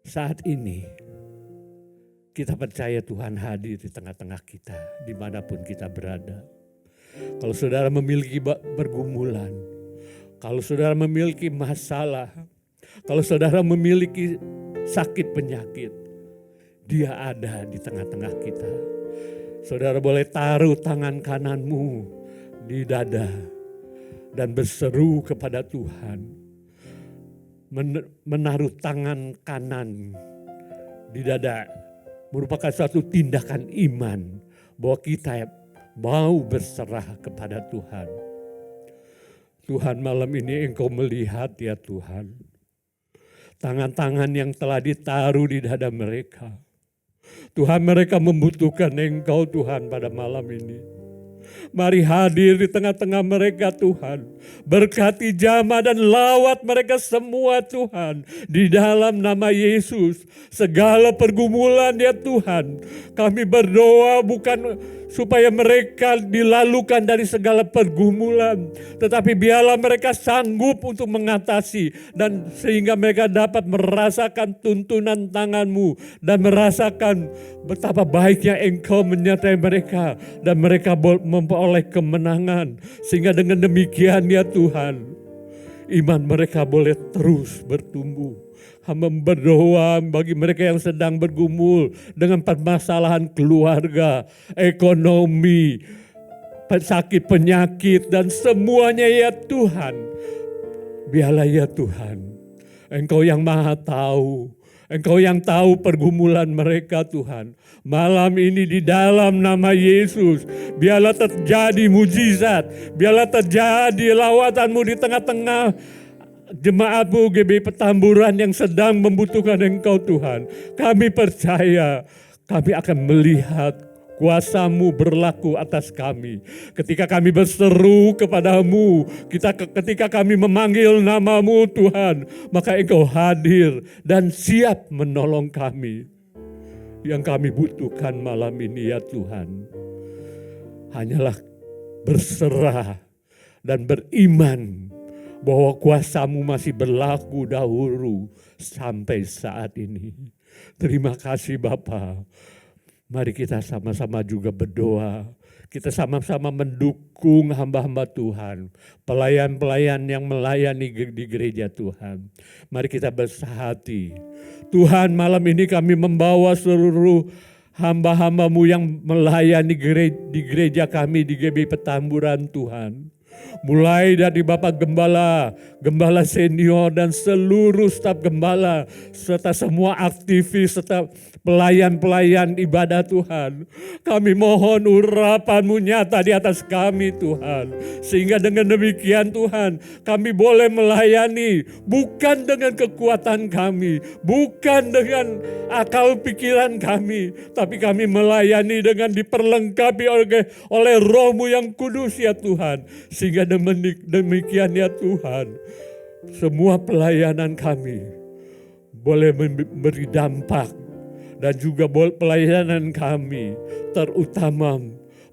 saat ini kita percaya Tuhan hadir di tengah-tengah kita, dimanapun kita berada. Kalau saudara memiliki pergumulan, kalau saudara memiliki masalah, kalau saudara memiliki sakit penyakit, Dia ada di tengah-tengah kita. Saudara boleh taruh tangan kananmu di dada dan berseru kepada Tuhan. Menaruh tangan kanan di dada merupakan suatu tindakan iman bahwa kita mau berserah kepada Tuhan. Tuhan, malam ini Engkau melihat ya Tuhan, tangan-tangan yang telah ditaruh di dada mereka. Tuhan, mereka membutuhkan Engkau Tuhan pada malam ini. Mari hadir di tengah-tengah mereka Tuhan. Berkati jamaah dan lawat mereka semua Tuhan. Di dalam nama Yesus. Segala pergumulan ya Tuhan. Kami berdoa bukan supaya mereka dilalukan dari segala pergumulan. Tetapi biarlah mereka sanggup untuk mengatasi. Dan sehingga mereka dapat merasakan tuntunan tangan-Mu. Dan merasakan betapa baiknya Engkau menyertai mereka. Dan mereka memperoleh kemenangan. Sehingga dengan demikian ya Tuhan, iman mereka boleh terus bertumbuh. Hamba berdoa bagi mereka yang sedang bergumul dengan permasalahan keluarga, ekonomi, sakit penyakit dan semuanya ya Tuhan. Biarlah ya Tuhan, Engkau yang maha tahu, Engkau yang tahu pergumulan mereka Tuhan. Malam ini di dalam nama Yesus, biarlah terjadi mujizat, biarlah terjadi lawatanmu di tengah-tengah jemaatmu GBI Petamburan yang sedang membutuhkan Engkau Tuhan. Kami percaya kami akan melihat kuasa-Mu berlaku atas kami. Ketika kami berseru kepadamu, ketika kami memanggil nama-Mu Tuhan, maka Engkau hadir dan siap menolong kami. Yang kami butuhkan malam ini ya Tuhan, hanyalah berserah dan beriman bahwa kuasa-Mu masih berlaku dahulu sampai saat ini. Terima kasih Bapa. Mari kita sama-sama juga berdoa. Kita sama-sama mendukung hamba-hamba Tuhan. Pelayan-pelayan yang melayani di gereja Tuhan. Mari kita bersahati. Tuhan, malam ini kami membawa seluruh hamba-hamba-Mu yang melayani di gereja kami di GBI Petamburan Tuhan. Mulai dari Bapak Gembala, Gembala Senior dan seluruh staf Gembala, serta semua aktivis, serta pelayan-pelayan ibadah Tuhan. Kami mohon urapan-Mu nyata di atas kami Tuhan. Sehingga dengan demikian Tuhan, kami boleh melayani bukan dengan kekuatan kami, bukan dengan akal pikiran kami, tapi kami melayani dengan diperlengkapi oleh Roh-Mu yang kudus ya Tuhan. Sehingga demikian ya Tuhan, semua pelayanan kami boleh memberi dampak. Dan juga pelayanan kami terutama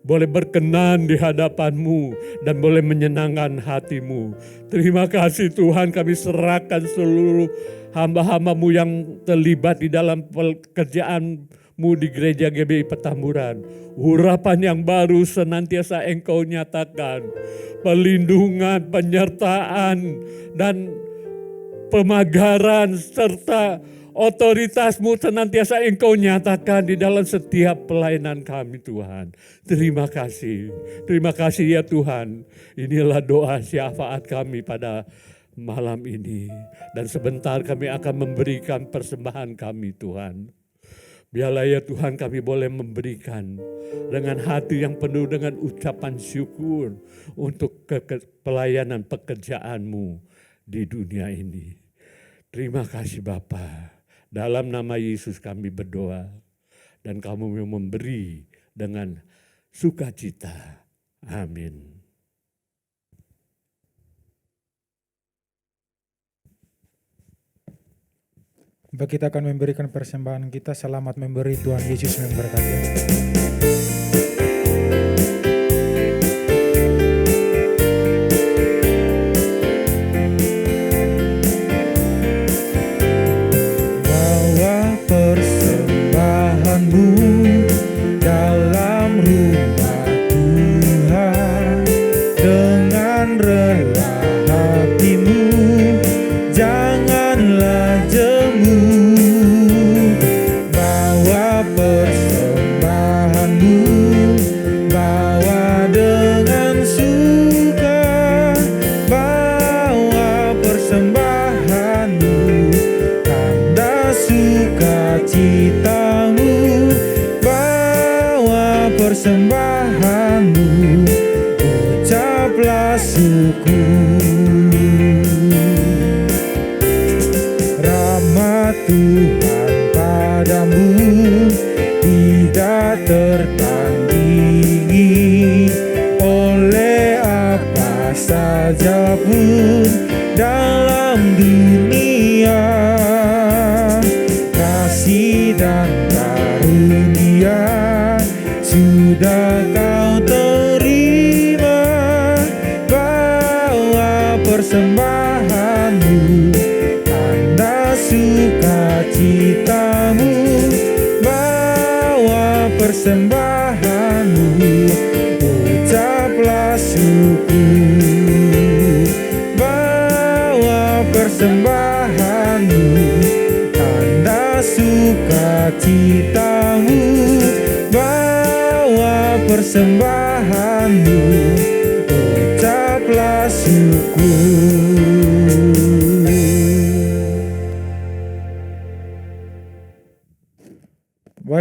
boleh berkenan di hadapan-Mu dan boleh menyenangkan hati-Mu. Terima kasih Tuhan, kami serahkan seluruh hamba-hamba-Mu yang terlibat di dalam pekerjaan-Mu di gereja GBI Petamburan. Urapan yang baru senantiasa Engkau nyatakan. Perlindungan, penyertaan, dan pemagaran serta otoritas-Mu senantiasa Engkau nyatakan di dalam setiap pelayanan kami Tuhan. Terima kasih ya Tuhan. Inilah doa syafaat kami pada malam ini. Dan sebentar kami akan memberikan persembahan kami Tuhan. Biarlah ya Tuhan kami boleh memberikan dengan hati yang penuh dengan ucapan syukur untuk pelayanan pekerjaan-Mu di dunia ini. Terima kasih Bapa. Dalam nama Yesus kami berdoa dan kamu memberi dengan sukacita. Amin. Bapak kita akan memberikan persembahan kita, selamat memberi, Tuhan Yesus memberkati.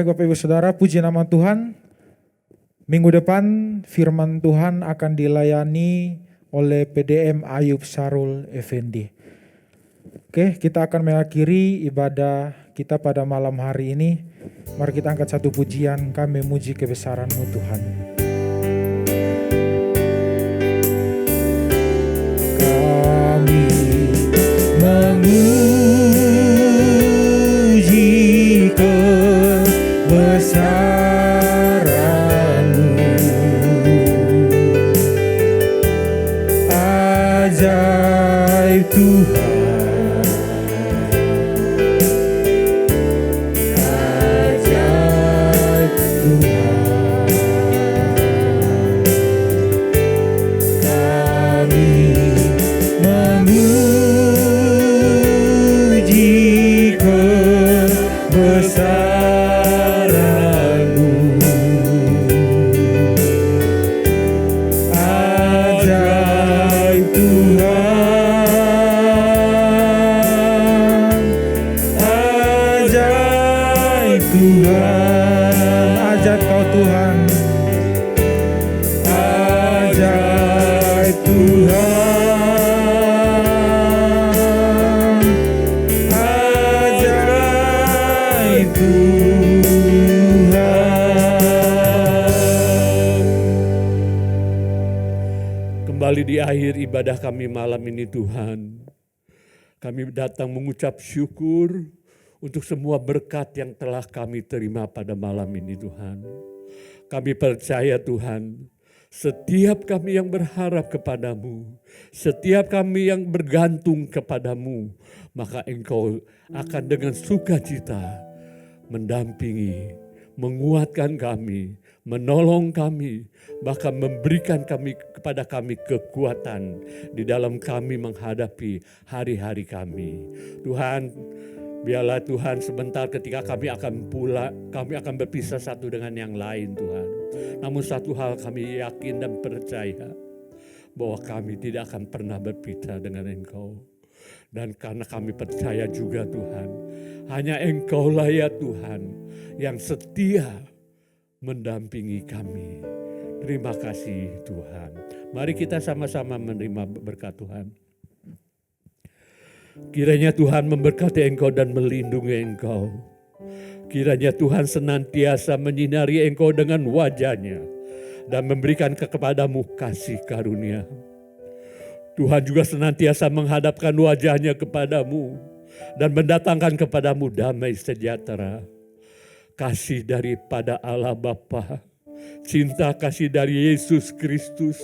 Baik Bapak Ibu Saudara, puji nama Tuhan. Minggu depan firman Tuhan akan dilayani oleh PDM Ayub Sarul Effendi. Oke, kita akan mengakhiri ibadah kita pada malam hari ini. Mari kita angkat satu pujian, kami memuji kebesaran-Mu Tuhan. Kami memuji kebesaran-Mu, ajaib Tuhan. Kembali di akhir ibadah kami malam ini Tuhan, kami datang mengucap syukur untuk semua berkat yang telah kami terima pada malam ini Tuhan. Kami percaya Tuhan, setiap kami yang berharap kepadamu, setiap kami yang bergantung kepadamu, maka Engkau akan dengan sukacita mendampingi, menguatkan kami, menolong kami, bahkan memberikan kepada kami kekuatan di dalam kami menghadapi hari-hari kami. Tuhan, biarlah Tuhan sebentar ketika kami akan kami akan berpisah satu dengan yang lain Tuhan. Namun satu hal kami yakin dan percaya, bahwa kami tidak akan pernah berpisah dengan Engkau. Dan karena kami percaya juga Tuhan, hanya Engkaulah ya Tuhan yang setia mendampingi kami. Terima kasih Tuhan. Mari kita sama-sama menerima berkat Tuhan. Kiranya Tuhan memberkati Engkau dan melindungi Engkau. Kiranya Tuhan senantiasa menyinari Engkau dengan wajah-Nya dan memberikan kepadamu kasih karunia. Tuhan juga senantiasa menghadapkan wajah-Nya kepadamu dan mendatangkan kepadamu damai sejahtera. Kasih daripada Allah Bapa, cinta kasih dari Yesus Kristus,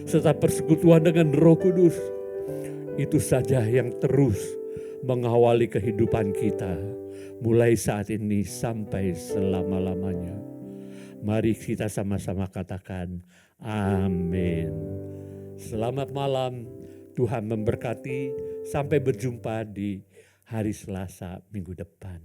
serta persekutuan dengan Roh Kudus, itu saja yang terus mengawali kehidupan kita, mulai saat ini sampai selama-lamanya. Mari kita sama-sama katakan amin. Selamat malam, Tuhan memberkati, sampai berjumpa di hari Selasa minggu depan.